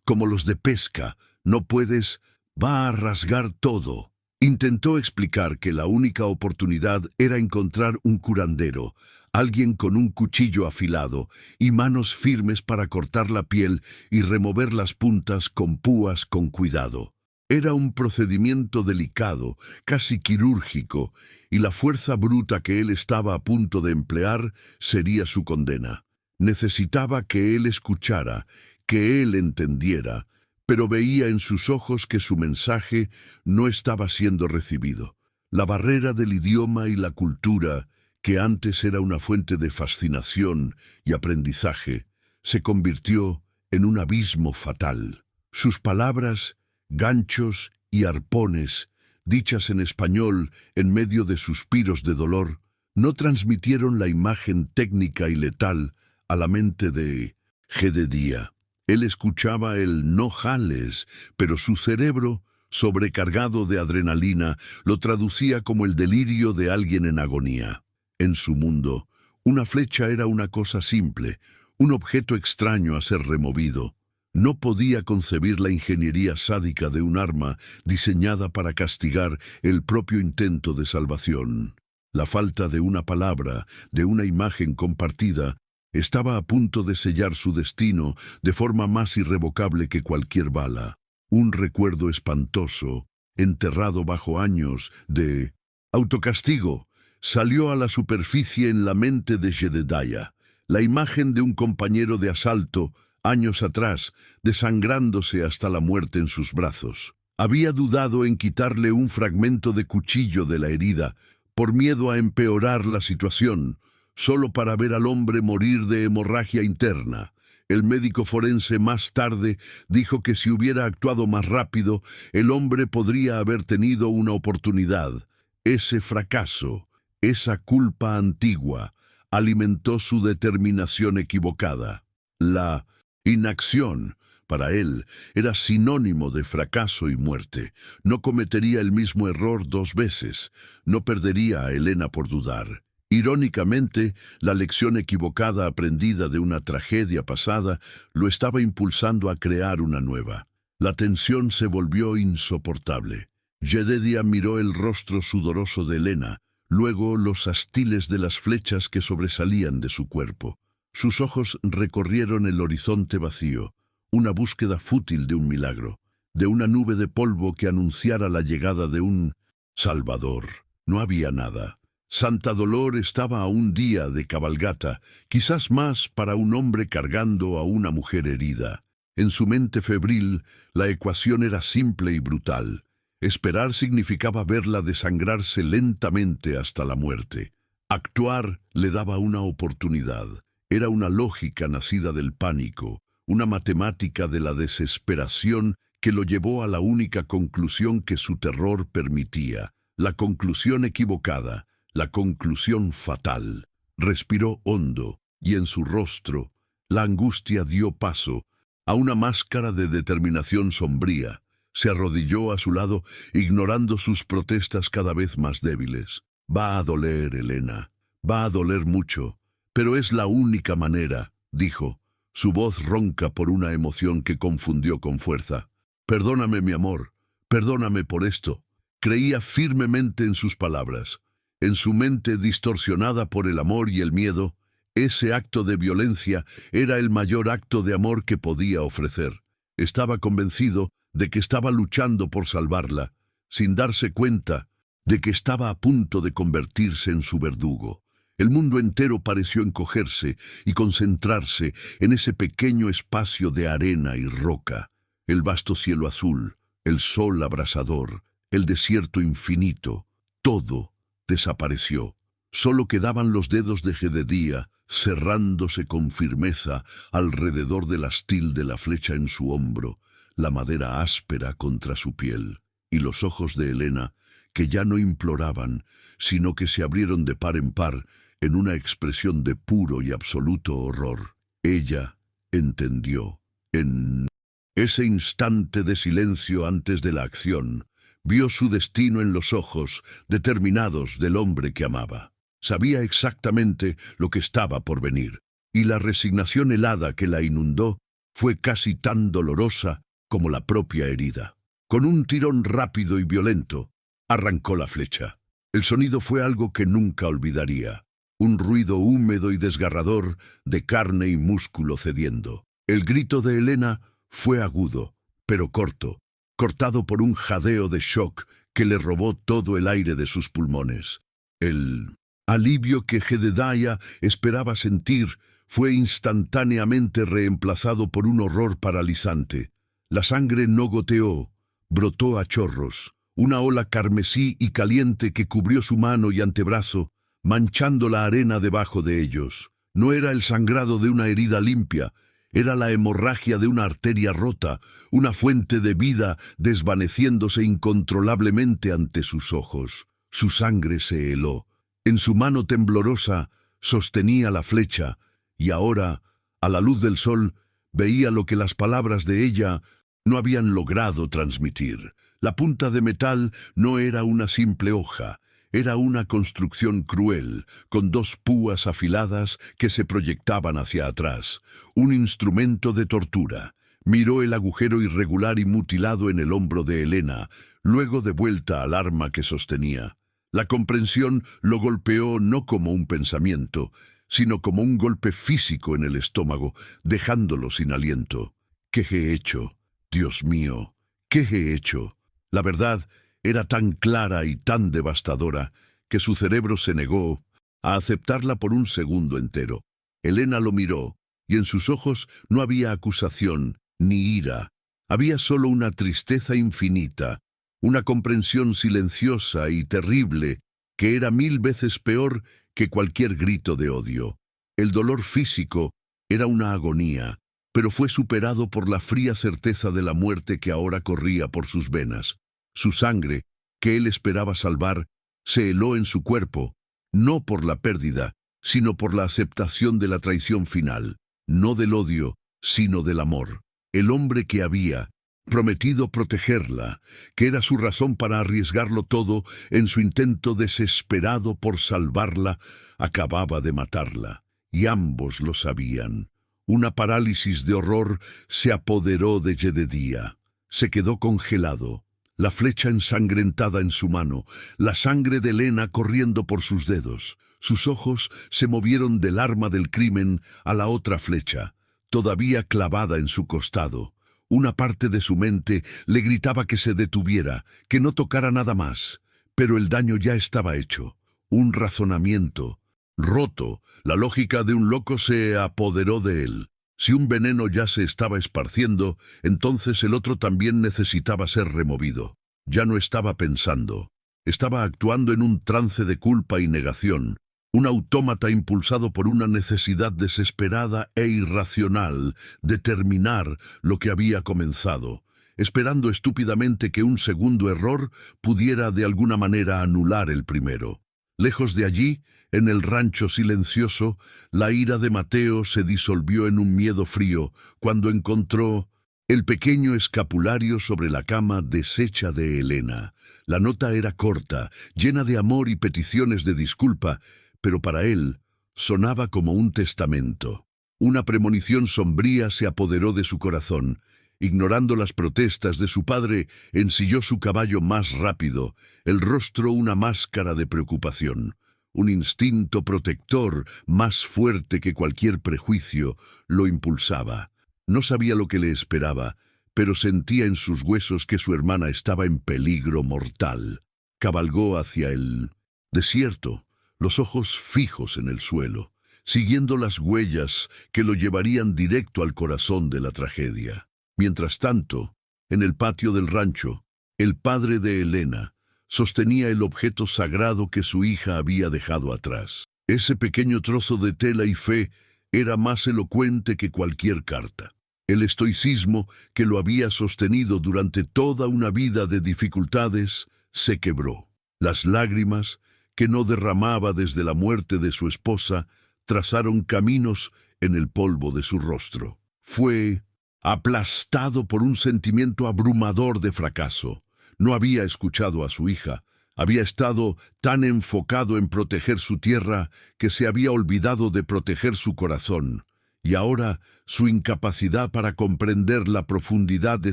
como los de pesca. No puedes, va a rasgar todo». Intentó explicar que la única oportunidad era encontrar un curandero, alguien con un cuchillo afilado y manos firmes para cortar la piel y remover las puntas con púas con cuidado. Era un procedimiento delicado, casi quirúrgico, y la fuerza bruta que él estaba a punto de emplear sería su condena. Necesitaba que él escuchara, que él entendiera, pero veía en sus ojos que su mensaje no estaba siendo recibido. La barrera del idioma y la cultura, que antes era una fuente de fascinación y aprendizaje, se convirtió en un abismo fatal. Sus palabras, ganchos y arpones, dichas en español en medio de suspiros de dolor, no transmitieron la imagen técnica y letal a la mente de Jedediah. Él escuchaba el «no jales», pero su cerebro, sobrecargado de adrenalina, lo traducía como el delirio de alguien en agonía. En su mundo, una flecha era una cosa simple, un objeto extraño a ser removido. No podía concebir la ingeniería sádica de un arma diseñada para castigar el propio intento de salvación. La falta de una palabra, de una imagen compartida, estaba a punto de sellar su destino de forma más irrevocable que cualquier bala. Un recuerdo espantoso, enterrado bajo años de autocastigo, salió a la superficie en la mente de Jedediah. La imagen de un compañero de asalto, años atrás, desangrándose hasta la muerte en sus brazos. Había dudado en quitarle un fragmento de cuchillo de la herida, por miedo a empeorar la situación, solo para ver al hombre morir de hemorragia interna. El médico forense más tarde dijo que si hubiera actuado más rápido, el hombre podría haber tenido una oportunidad. Ese fracaso, esa culpa antigua, alimentó su determinación equivocada. La inacción, para él, era sinónimo de fracaso y muerte. No cometería el mismo error 2 veces. No perdería a Elena por dudar. Irónicamente, la lección equivocada aprendida de una tragedia pasada lo estaba impulsando a crear una nueva. La tensión se volvió insoportable. Jedediah miró el rostro sudoroso de Elena, luego los astiles de las flechas que sobresalían de su cuerpo. Sus ojos recorrieron el horizonte vacío, una búsqueda fútil de un milagro, de una nube de polvo que anunciara la llegada de un Salvador. No había nada. Santa Dolor estaba a un día de cabalgata, quizás más para un hombre cargando a una mujer herida. En su mente febril, la ecuación era simple y brutal. Esperar significaba verla desangrarse lentamente hasta la muerte. Actuar le daba una oportunidad. Era una lógica nacida del pánico, una matemática de la desesperación que lo llevó a la única conclusión que su terror permitía, la conclusión equivocada, la conclusión fatal. Respiró hondo, y en su rostro, la angustia dio paso a una máscara de determinación sombría. Se arrodilló a su lado, ignorando sus protestas cada vez más débiles. Va a doler, Elena, va a doler mucho, pero es la única manera, dijo, su voz ronca por una emoción que confundió con fuerza. Perdóname, mi amor, perdóname por esto. Creía firmemente en sus palabras. En su mente distorsionada por el amor y el miedo, ese acto de violencia era el mayor acto de amor que podía ofrecer. Estaba convencido de que estaba luchando por salvarla, sin darse cuenta de que estaba a punto de convertirse en su verdugo. El mundo entero pareció encogerse y concentrarse en ese pequeño espacio de arena y roca. El vasto cielo azul, el sol abrasador, el desierto infinito, todo desapareció. Solo quedaban los dedos de Jedediah cerrándose con firmeza alrededor del astil de la flecha en su hombro, la madera áspera contra su piel, y los ojos de Elena, que ya no imploraban, sino que se abrieron de par en par en una expresión de puro y absoluto horror. Ella entendió. En ese instante de silencio antes de la acción, vio su destino en los ojos determinados del hombre que amaba. Sabía exactamente lo que estaba por venir, y la resignación helada que la inundó fue casi tan dolorosa como la propia herida. Con un tirón rápido y violento, arrancó la flecha. El sonido fue algo que nunca olvidaría, un ruido húmedo y desgarrador de carne y músculo cediendo. El grito de Elena fue agudo, pero corto, cortado por un jadeo de shock que le robó todo el aire de sus pulmones. El alivio que Jedediah esperaba sentir fue instantáneamente reemplazado por un horror paralizante. La sangre no goteó, brotó a chorros, una ola carmesí y caliente que cubrió su mano y antebrazo, manchando la arena debajo de ellos. No era el sangrado de una herida limpia, era la hemorragia de una arteria rota, una fuente de vida desvaneciéndose incontrolablemente ante sus ojos. Su sangre se heló. En su mano temblorosa sostenía la flecha, y ahora, a la luz del sol, veía lo que las palabras de ella no habían logrado transmitir. La punta de metal no era una simple hoja, era una construcción cruel, con 2 púas afiladas que se proyectaban hacia atrás, un instrumento de tortura. Miró el agujero irregular y mutilado en el hombro de Elena, luego de vuelta al arma que sostenía. La comprensión lo golpeó no como un pensamiento, sino como un golpe físico en el estómago, dejándolo sin aliento. ¿Qué he hecho? Dios mío, ¿qué he hecho? La verdad era tan clara y tan devastadora que su cerebro se negó a aceptarla por un segundo entero. Elena lo miró, y en sus ojos no había acusación ni ira. Había solo una tristeza infinita, una comprensión silenciosa y terrible que era 1000 veces peor que cualquier grito de odio. El dolor físico era una agonía, pero fue superado por la fría certeza de la muerte que ahora corría por sus venas. Su sangre, que él esperaba salvar, se heló en su cuerpo, no por la pérdida, sino por la aceptación de la traición final, no del odio, sino del amor. El hombre que había prometido protegerla, que era su razón para arriesgarlo todo en su intento desesperado por salvarla, acababa de matarla, y ambos lo sabían. Una parálisis de horror se apoderó de Jedediah. Se quedó congelado, la flecha ensangrentada en su mano, la sangre de Helena corriendo por sus dedos. Sus ojos se movieron del arma del crimen a la otra flecha, todavía clavada en su costado. Una parte de su mente le gritaba que se detuviera, que no tocara nada más, pero el daño ya estaba hecho. Un razonamiento roto, la lógica de un loco se apoderó de él. Si un veneno ya se estaba esparciendo, entonces el otro también necesitaba ser removido. Ya no estaba pensando. Estaba actuando en un trance de culpa y negación, un autómata impulsado por una necesidad desesperada e irracional de terminar lo que había comenzado, esperando estúpidamente que un segundo error pudiera de alguna manera anular el primero. Lejos de allí, en el rancho silencioso, la ira de Mateo se disolvió en un miedo frío cuando encontró el pequeño escapulario sobre la cama deshecha de Helena. La nota era corta, llena de amor y peticiones de disculpa, pero para él sonaba como un testamento. Una premonición sombría se apoderó de su corazón. Ignorando las protestas de su padre, ensilló su caballo más rápido, el rostro una máscara de preocupación. Un instinto protector, más fuerte que cualquier prejuicio, lo impulsaba. No sabía lo que le esperaba, pero sentía en sus huesos que su hermana estaba en peligro mortal. Cabalgó hacia el desierto, los ojos fijos en el suelo, siguiendo las huellas que lo llevarían directo al corazón de la tragedia. Mientras tanto, en el patio del rancho, el padre de Helena sostenía el objeto sagrado que su hija había dejado atrás. Ese pequeño trozo de tela y fe era más elocuente que cualquier carta. El estoicismo que lo había sostenido durante toda una vida de dificultades se quebró. Las lágrimas que no derramaba desde la muerte de su esposa trazaron caminos en el polvo de su rostro. Fue aplastado por un sentimiento abrumador de fracaso. No había escuchado a su hija, había estado tan enfocado en proteger su tierra que se había olvidado de proteger su corazón, y ahora su incapacidad para comprender la profundidad de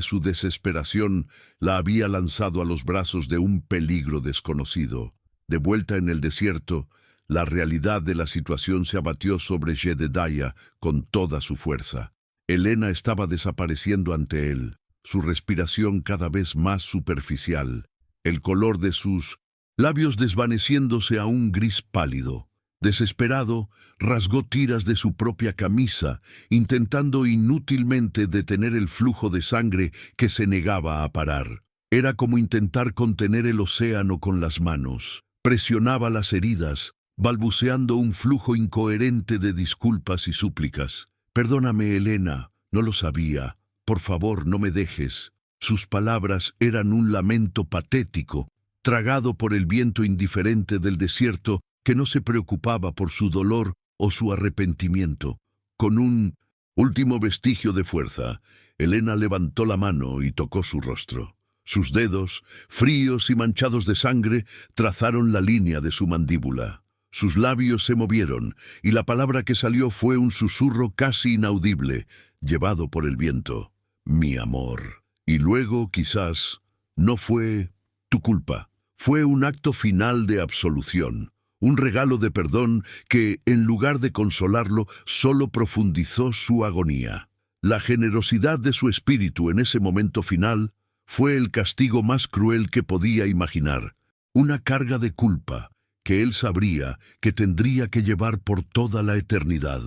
su desesperación la había lanzado a los brazos de un peligro desconocido. De vuelta en el desierto, la realidad de la situación se abatió sobre Jedediah con toda su fuerza. Helena estaba desapareciendo ante él, su respiración cada vez más superficial, el color de sus labios desvaneciéndose a un gris pálido. Desesperado, rasgó tiras de su propia camisa, intentando inútilmente detener el flujo de sangre que se negaba a parar. Era como intentar contener el océano con las manos. Presionaba las heridas, balbuceando un flujo incoherente de disculpas y súplicas. «Perdóname, Helena, no lo sabía. Por favor, no me dejes». Sus palabras eran un lamento patético, tragado por el viento indiferente del desierto que no se preocupaba por su dolor o su arrepentimiento. Con un último vestigio de fuerza, Helena levantó la mano y tocó su rostro. Sus dedos, fríos y manchados de sangre, trazaron la línea de su mandíbula. Sus labios se movieron, y la palabra que salió fue un susurro casi inaudible, llevado por el viento. «Mi amor». Y luego, quizás, no fue tu culpa. Fue un acto final de absolución, un regalo de perdón que, en lugar de consolarlo, solo profundizó su agonía. La generosidad de su espíritu en ese momento final fue el castigo más cruel que podía imaginar, una carga de culpa que él sabría que tendría que llevar por toda la eternidad.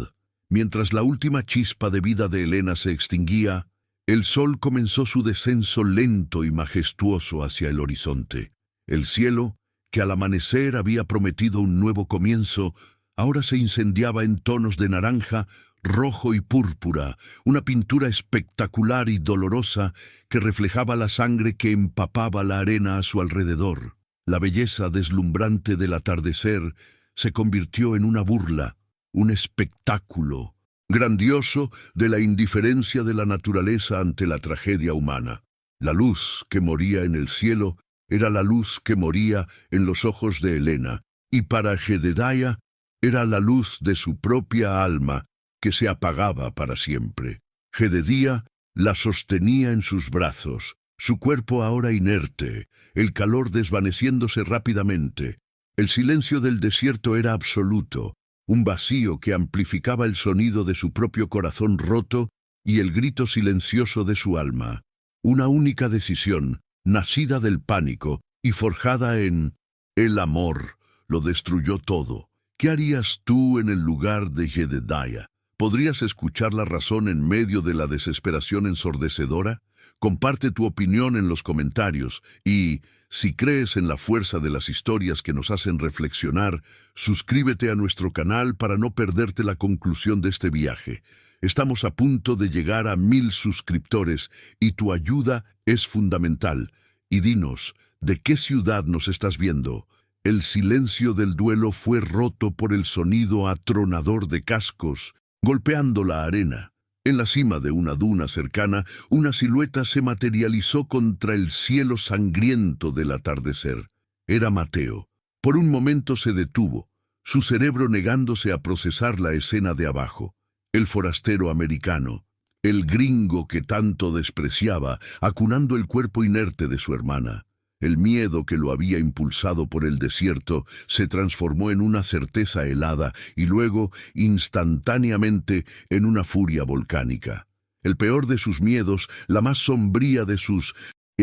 Mientras la última chispa de vida de Helena se extinguía, el sol comenzó su descenso lento y majestuoso hacia el horizonte. El cielo, que al amanecer había prometido un nuevo comienzo, ahora se incendiaba en tonos de naranja, rojo y púrpura, una pintura espectacular y dolorosa que reflejaba la sangre que empapaba la arena a su alrededor. La belleza deslumbrante del atardecer se convirtió en una burla, un espectáculo grandioso de la indiferencia de la naturaleza ante la tragedia humana. La luz que moría en el cielo era la luz que moría en los ojos de Helena, y para Jedediah era la luz de su propia alma que se apagaba para siempre. Jedediah la sostenía en sus brazos, su cuerpo ahora inerte, el calor desvaneciéndose rápidamente. El silencio del desierto era absoluto, un vacío que amplificaba el sonido de su propio corazón roto y el grito silencioso de su alma. Una única decisión, nacida del pánico y forjada en el amor, lo destruyó todo. ¿Qué harías tú en el lugar de Jedediah? ¿Podrías escuchar la razón en medio de la desesperación ensordecedora? Comparte tu opinión en los comentarios y, si crees en la fuerza de las historias que nos hacen reflexionar, suscríbete a nuestro canal para no perderte la conclusión de este viaje. Estamos a punto de llegar a 1000 suscriptores y tu ayuda es fundamental. Y dinos, ¿de qué ciudad nos estás viendo? El silencio del duelo fue roto por el sonido atronador de cascos, golpeando la arena. En la cima de una duna cercana, una silueta se materializó contra el cielo sangriento del atardecer. Era Mateo. Por un momento se detuvo, su cerebro negándose a procesar la escena de abajo. El forastero americano, el gringo que tanto despreciaba, acunando el cuerpo inerte de su hermana. El miedo que lo había impulsado por el desierto se transformó en una certeza helada y luego, instantáneamente, en una furia volcánica. El peor de sus miedos, la más sombría de sus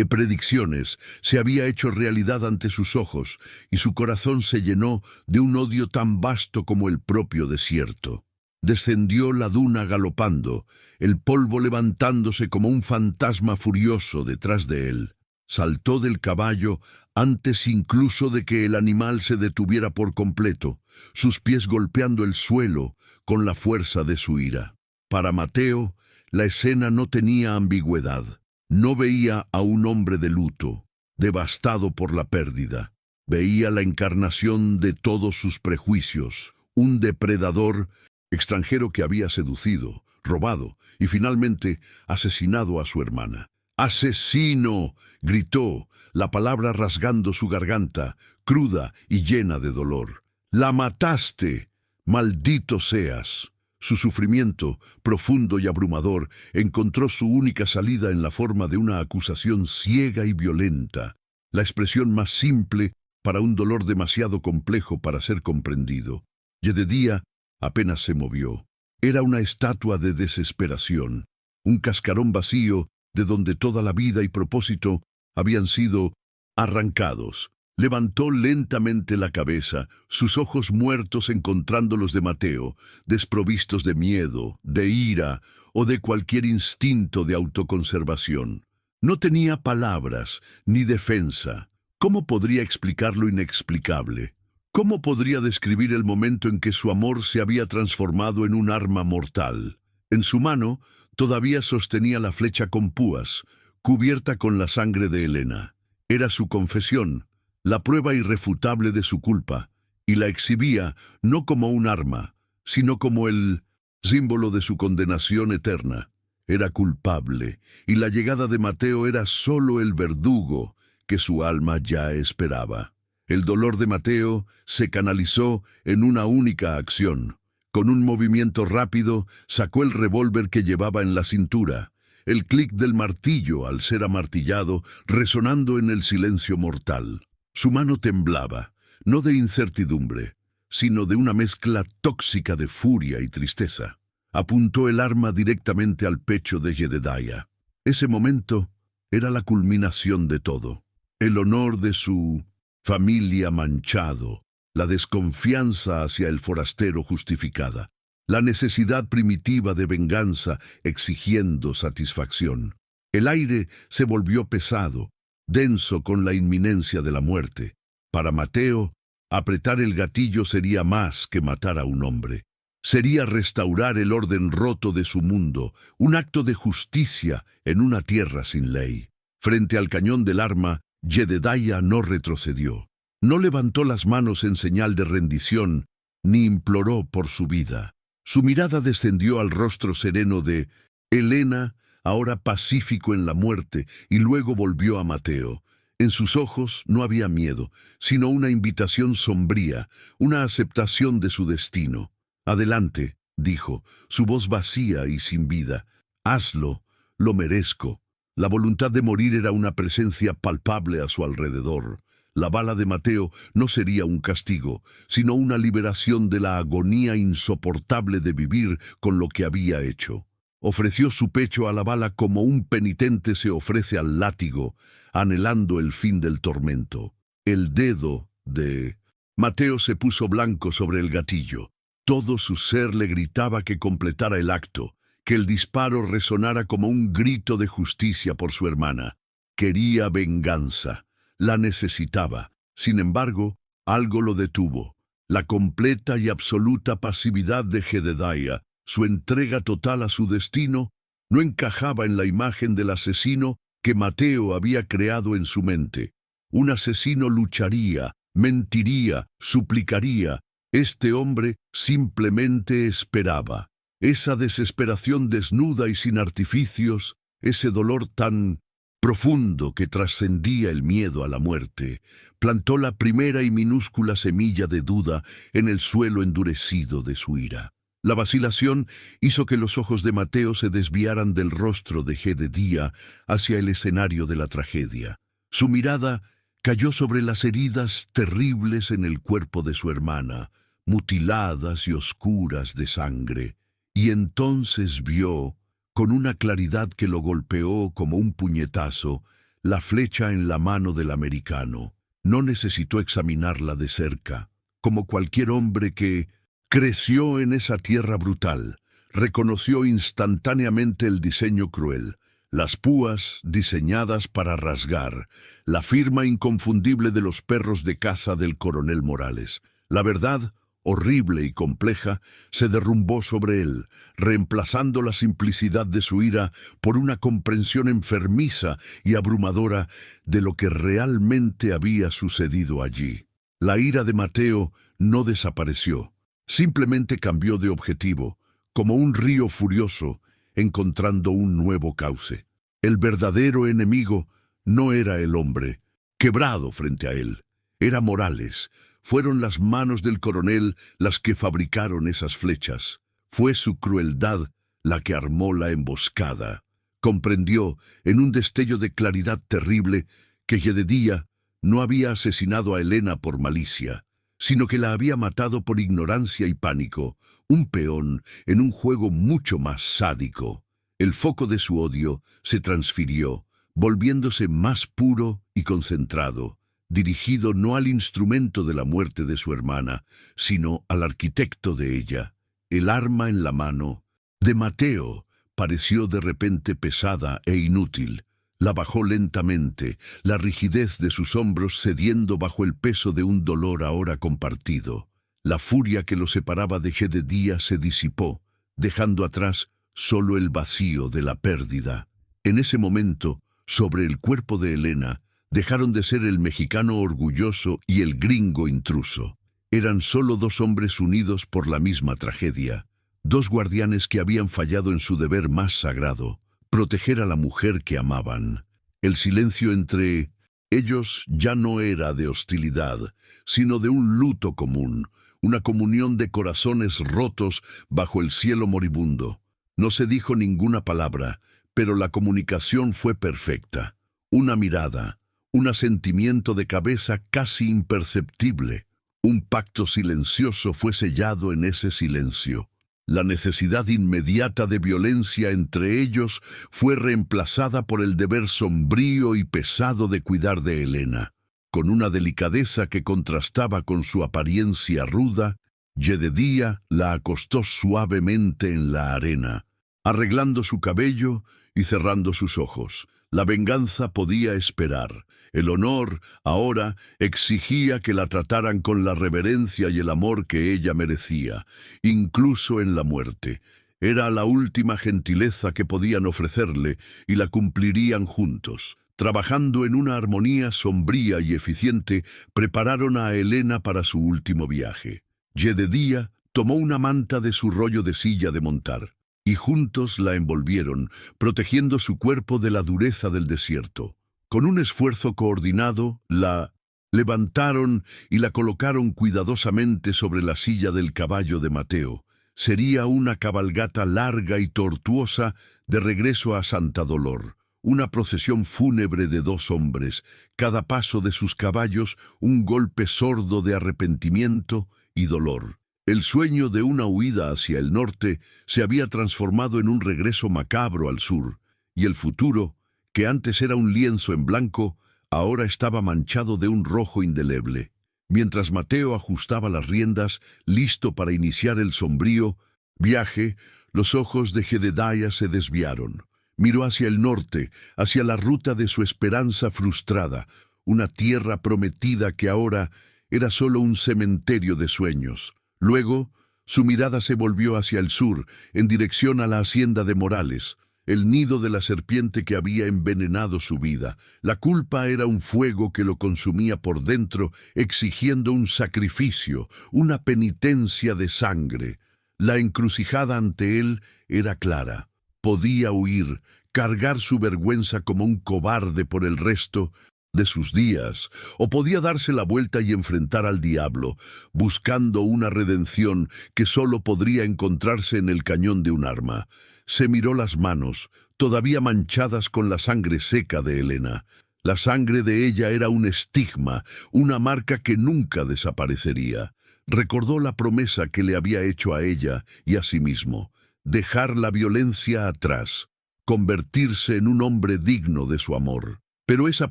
predicciones, se había hecho realidad ante sus ojos, y su corazón se llenó de un odio tan vasto como el propio desierto. Descendió la duna galopando, el polvo levantándose como un fantasma furioso detrás de él. Saltó del caballo antes incluso de que el animal se detuviera por completo, sus pies golpeando el suelo con la fuerza de su ira. Para Mateo, la escena no tenía ambigüedad. No veía a un hombre de luto, devastado por la pérdida. Veía la encarnación de todos sus prejuicios, un depredador extranjero que había seducido, robado y finalmente asesinado a su hermana. ¡Asesino!, gritó, la palabra rasgando su garganta, cruda y llena de dolor. ¡La mataste! ¡Maldito seas! Su sufrimiento, profundo y abrumador, encontró su única salida en la forma de una acusación ciega y violenta, la expresión más simple para un dolor demasiado complejo para ser comprendido. Jedediah apenas se movió. Era una estatua de desesperación, un cascarón vacío de donde toda la vida y propósito habían sido arrancados. Levantó lentamente la cabeza, sus ojos muertos encontrando los de Mateo, desprovistos de miedo, de ira o de cualquier instinto de autoconservación. No tenía palabras ni defensa. ¿Cómo podría explicar lo inexplicable? ¿Cómo podría describir el momento en que su amor se había transformado en un arma mortal? En su mano todavía sostenía la flecha con púas, cubierta con la sangre de Helena. Era su confesión, la prueba irrefutable de su culpa, y la exhibía no como un arma, sino como el símbolo de su condenación eterna. Era culpable, y la llegada de Mateo era solo el verdugo que su alma ya esperaba. El dolor de Mateo se canalizó en una única acción. Con un movimiento rápido, sacó el revólver que llevaba en la cintura. El clic del martillo, al ser amartillado, resonando en el silencio mortal. Su mano temblaba, no de incertidumbre, sino de una mezcla tóxica de furia y tristeza. Apuntó el arma directamente al pecho de Jedediah. Ese momento era la culminación de todo. El honor de su familia manchado, la desconfianza hacia el forastero justificada, la necesidad primitiva de venganza exigiendo satisfacción. El aire se volvió pesado, denso con la inminencia de la muerte. Para Mateo, apretar el gatillo sería más que matar a un hombre. Sería restaurar el orden roto de su mundo, un acto de justicia en una tierra sin ley. Frente al cañón del arma, Jedediah no retrocedió. No levantó las manos en señal de rendición, ni imploró por su vida. Su mirada descendió al rostro sereno de Helena, ahora pacífico en la muerte, y luego volvió a Mateo. En sus ojos no había miedo, sino una invitación sombría, una aceptación de su destino. «Adelante», dijo, su voz vacía y sin vida. «Hazlo, lo merezco». La voluntad de morir era una presencia palpable a su alrededor. La bala de Mateo no sería un castigo, sino una liberación de la agonía insoportable de vivir con lo que había hecho. Ofreció su pecho a la bala como un penitente se ofrece al látigo, anhelando el fin del tormento. El dedo de Mateo se puso blanco sobre el gatillo. Todo su ser le gritaba que completara el acto, que el disparo resonara como un grito de justicia por su hermana. Quería venganza, la necesitaba. Sin embargo, algo lo detuvo. La completa y absoluta pasividad de Jedediah, su entrega total a su destino, no encajaba en la imagen del asesino que Mateo había creado en su mente. Un asesino lucharía, mentiría, suplicaría. Este hombre simplemente esperaba. Esa desesperación desnuda y sin artificios, ese dolor tan profundo que trascendía el miedo a la muerte, plantó la primera y minúscula semilla de duda en el suelo endurecido de su ira. La vacilación hizo que los ojos de Mateo se desviaran del rostro de Jedediah hacia el escenario de la tragedia. Su mirada cayó sobre las heridas terribles en el cuerpo de su hermana, mutiladas y oscuras de sangre, y entonces vio, con una claridad que lo golpeó como un puñetazo, la flecha en la mano del americano. No necesitó examinarla de cerca. Como cualquier hombre que creció en esa tierra brutal, reconoció instantáneamente el diseño cruel, las púas diseñadas para rasgar, la firma inconfundible de los perros de caza del coronel Morales. La verdad, horrible y compleja, se derrumbó sobre él, reemplazando la simplicidad de su ira por una comprensión enfermiza y abrumadora de lo que realmente había sucedido allí. La ira de Mateo no desapareció, simplemente cambió de objetivo, como un río furioso, encontrando un nuevo cauce. El verdadero enemigo no era el hombre, quebrado frente a él, era Morales. Fueron las manos del coronel las que fabricaron esas flechas. Fue su crueldad la que armó la emboscada. Comprendió, en un destello de claridad terrible, que Jedediah no había asesinado a Helena por malicia, sino que la había matado por ignorancia y pánico, un peón en un juego mucho más sádico. El foco de su odio se transfirió, volviéndose más puro y concentrado, dirigido no al instrumento de la muerte de su hermana, sino al arquitecto de ella. El arma en la mano de Mateo pareció de repente pesada e inútil. La bajó lentamente, la rigidez de sus hombros cediendo bajo el peso de un dolor ahora compartido. La furia que lo separaba de Jedediah se disipó, dejando atrás solo el vacío de la pérdida. En ese momento, sobre el cuerpo de Helena, dejaron de ser el mexicano orgulloso y el gringo intruso. Eran solo dos hombres unidos por la misma tragedia, dos guardianes que habían fallado en su deber más sagrado, proteger a la mujer que amaban. El silencio entre ellos ya no era de hostilidad, sino de un luto común, una comunión de corazones rotos bajo el cielo moribundo. No se dijo ninguna palabra, pero la comunicación fue perfecta. Una mirada, un asentimiento de cabeza casi imperceptible. Un pacto silencioso fue sellado en ese silencio. La necesidad inmediata de violencia entre ellos fue reemplazada por el deber sombrío y pesado de cuidar de Helena. Con una delicadeza que contrastaba con su apariencia ruda, Jedediah la acostó suavemente en la arena, arreglando su cabello y cerrando sus ojos. La venganza podía esperar. El honor, ahora, exigía que la trataran con la reverencia y el amor que ella merecía, incluso en la muerte. Era la última gentileza que podían ofrecerle y la cumplirían juntos. Trabajando en una armonía sombría y eficiente, prepararon a Helena para su último viaje. Jedediah tomó una manta de su rollo de silla de montar, y juntos la envolvieron, protegiendo su cuerpo de la dureza del desierto. Con un esfuerzo coordinado, la levantaron y la colocaron cuidadosamente sobre la silla del caballo de Mateo. Sería una cabalgata larga y tortuosa de regreso a Santa Dolor. Una procesión fúnebre de 2 hombres, cada paso de sus caballos un golpe sordo de arrepentimiento y dolor. El sueño de una huida hacia el norte se había transformado en un regreso macabro al sur, y el futuro, que antes era un lienzo en blanco, ahora estaba manchado de un rojo indeleble. Mientras Mateo ajustaba las riendas, listo para iniciar el sombrío viaje, los ojos de Jedediah se desviaron. Miró hacia el norte, hacia la ruta de su esperanza frustrada, una tierra prometida que ahora era solo un cementerio de sueños. Luego, su mirada se volvió hacia el sur, en dirección a la hacienda de Morales, el nido de la serpiente que había envenenado su vida. La culpa era un fuego que lo consumía por dentro, exigiendo un sacrificio, una penitencia de sangre. La encrucijada ante él era clara. Podía huir, cargar su vergüenza como un cobarde por el resto de sus días, o podía darse la vuelta y enfrentar al diablo, buscando una redención que solo podría encontrarse en el cañón de un arma. Se miró las manos, todavía manchadas con la sangre seca de Helena. La sangre de ella era un estigma, una marca que nunca desaparecería. Recordó la promesa que le había hecho a ella y a sí mismo: dejar la violencia atrás, convertirse en un hombre digno de su amor. Pero esa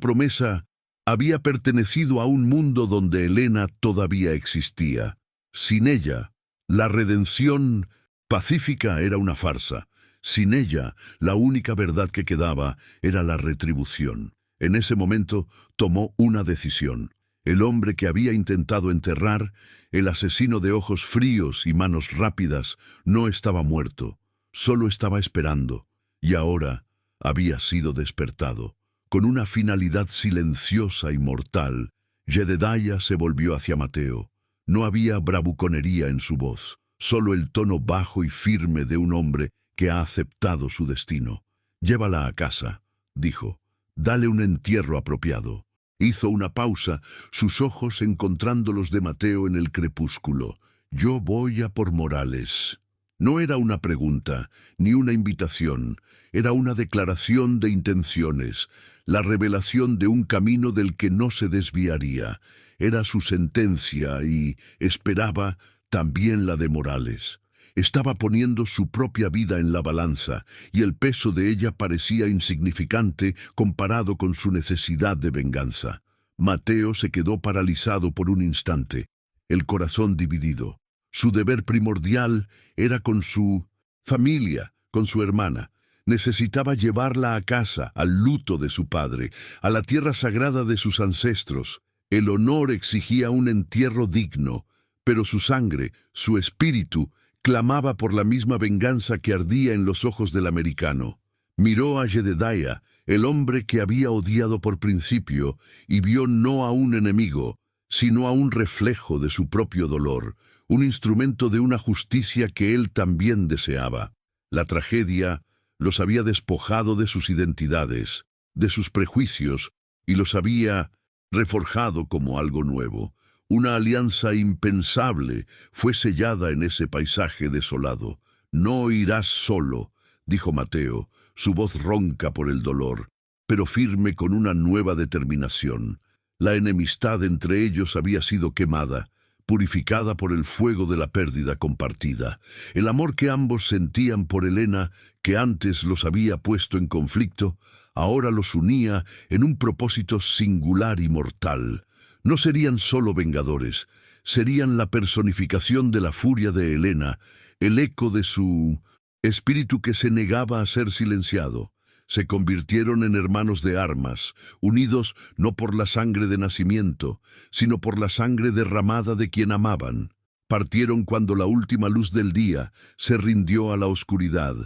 promesa había pertenecido a un mundo donde Helena todavía existía. Sin ella, la redención pacífica era una farsa. Sin ella, la única verdad que quedaba era la retribución. En ese momento tomó una decisión. El hombre que había intentado enterrar, el asesino de ojos fríos y manos rápidas, no estaba muerto, solo estaba esperando, y ahora había sido despertado. Con una finalidad silenciosa y mortal, Jedediah se volvió hacia Mateo. No había bravuconería en su voz, solo el tono bajo y firme de un hombre que ha aceptado su destino. «Llévala a casa», dijo. «Dale un entierro apropiado». Hizo una pausa, sus ojos encontrando los de Mateo en el crepúsculo. «Yo voy a por Morales». No era una pregunta, ni una invitación, era una declaración de intenciones, la revelación de un camino del que no se desviaría. Era su sentencia y, esperaba, también la de Morales. Estaba poniendo su propia vida en la balanza, y el peso de ella parecía insignificante comparado con su necesidad de venganza. Mateo se quedó paralizado por un instante, el corazón dividido. Su deber primordial era con su familia, con su hermana. Necesitaba llevarla a casa, al luto de su padre, a la tierra sagrada de sus ancestros. El honor exigía un entierro digno, pero su sangre, su espíritu, clamaba por la misma venganza que ardía en los ojos del americano. Miró a Jedediah, el hombre que había odiado por principio, y vio no a un enemigo, sino a un reflejo de su propio dolor, un instrumento de una justicia que él también deseaba. La tragedia los había despojado de sus identidades, de sus prejuicios, y los había reforjado como algo nuevo. Una alianza impensable fue sellada en ese paisaje desolado. «No irás solo», dijo Mateo, su voz ronca por el dolor, pero firme con una nueva determinación. La enemistad entre ellos había sido quemada, purificada por el fuego de la pérdida compartida. El amor que ambos sentían por Helena, que antes los había puesto en conflicto, ahora los unía en un propósito singular y mortal. No serían solo vengadores, serían la personificación de la furia de Helena, el eco de su espíritu que se negaba a ser silenciado. Se convirtieron en hermanos de armas, unidos no por la sangre de nacimiento, sino por la sangre derramada de quien amaban. Partieron cuando la última luz del día se rindió a la oscuridad,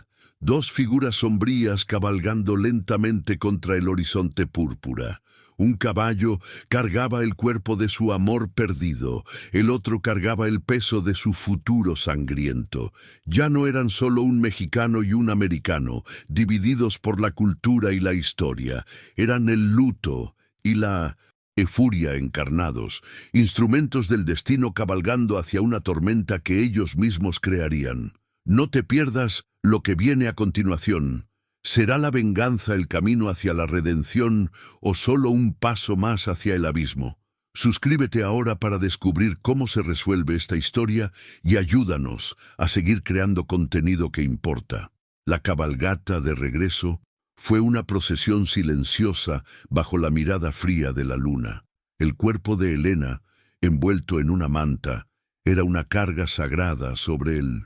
dos figuras sombrías cabalgando lentamente contra el horizonte púrpura. Un caballo cargaba el cuerpo de su amor perdido, el otro cargaba el peso de su futuro sangriento. Ya no eran solo un mexicano y un americano, divididos por la cultura y la historia. Eran el luto y la furia encarnados, instrumentos del destino cabalgando hacia una tormenta que ellos mismos crearían. No te pierdas lo que viene a continuación. ¿Será la venganza el camino hacia la redención o solo un paso más hacia el abismo? Suscríbete ahora para descubrir cómo se resuelve esta historia y ayúdanos a seguir creando contenido que importa. La cabalgata de regreso fue una procesión silenciosa bajo la mirada fría de la luna. El cuerpo de Elena, envuelto en una manta, era una carga sagrada sobre el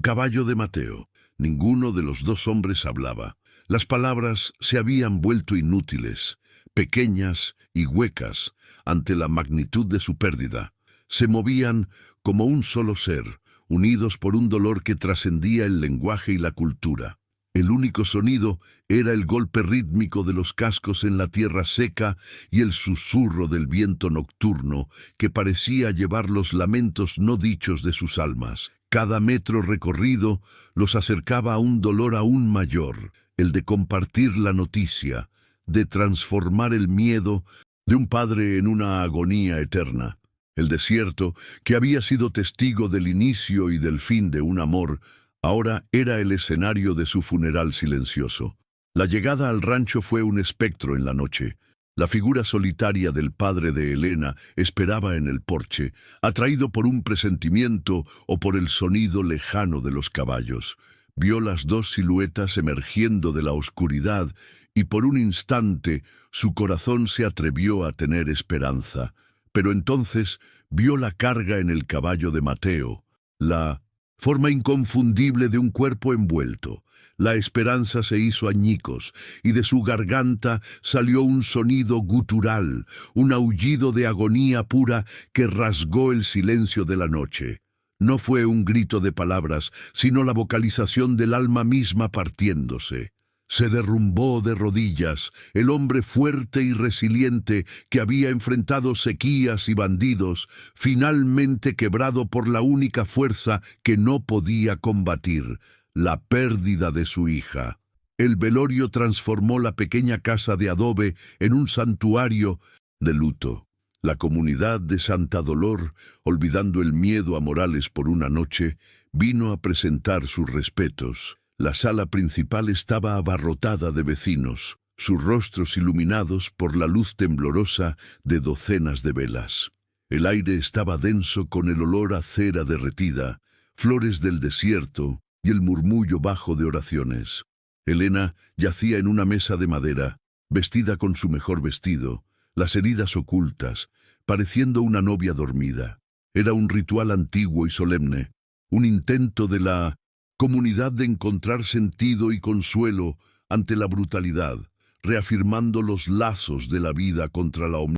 caballo de Mateo. Ninguno de los dos hombres hablaba. Las palabras se habían vuelto inútiles, pequeñas y huecas ante la magnitud de su pérdida. Se movían como un solo ser, unidos por un dolor que trascendía el lenguaje y la cultura. El único sonido era el golpe rítmico de los cascos en la tierra seca y el susurro del viento nocturno que parecía llevar los lamentos no dichos de sus almas. Cada metro recorrido los acercaba a un dolor aún mayor, el de compartir la noticia, de transformar el miedo de un padre en una agonía eterna. El desierto, que había sido testigo del inicio y del fin de un amor, ahora era el escenario de su funeral silencioso. La llegada al rancho fue un espectro en la noche. La figura solitaria del padre de Elena esperaba en el porche, atraído por un presentimiento o por el sonido lejano de los caballos. Vio las dos siluetas emergiendo de la oscuridad y por un instante su corazón se atrevió a tener esperanza. Pero entonces vio la carga en el caballo de Mateo, la forma inconfundible de un cuerpo envuelto. La esperanza se hizo añicos, y de su garganta salió un sonido gutural, un aullido de agonía pura que rasgó el silencio de la noche. No fue un grito de palabras, sino la vocalización del alma misma partiéndose. Se derrumbó de rodillas el hombre fuerte y resiliente que había enfrentado sequías y bandidos, finalmente quebrado por la única fuerza que no podía combatir, la pérdida de su hija. El velorio transformó la pequeña casa de adobe en un santuario de luto. La comunidad de Santa Dolor, olvidando el miedo a Morales por una noche, vino a presentar sus respetos. La sala principal estaba abarrotada de vecinos, sus rostros iluminados por la luz temblorosa de docenas de velas. El aire estaba denso con el olor a cera derretida, flores del desierto y el murmullo bajo de oraciones. Elena yacía en una mesa de madera, vestida con su mejor vestido, las heridas ocultas, pareciendo una novia dormida. Era un ritual antiguo y solemne, un intento de la comunidad de encontrar sentido y consuelo ante la brutalidad, reafirmando los lazos de la vida contra la omisión.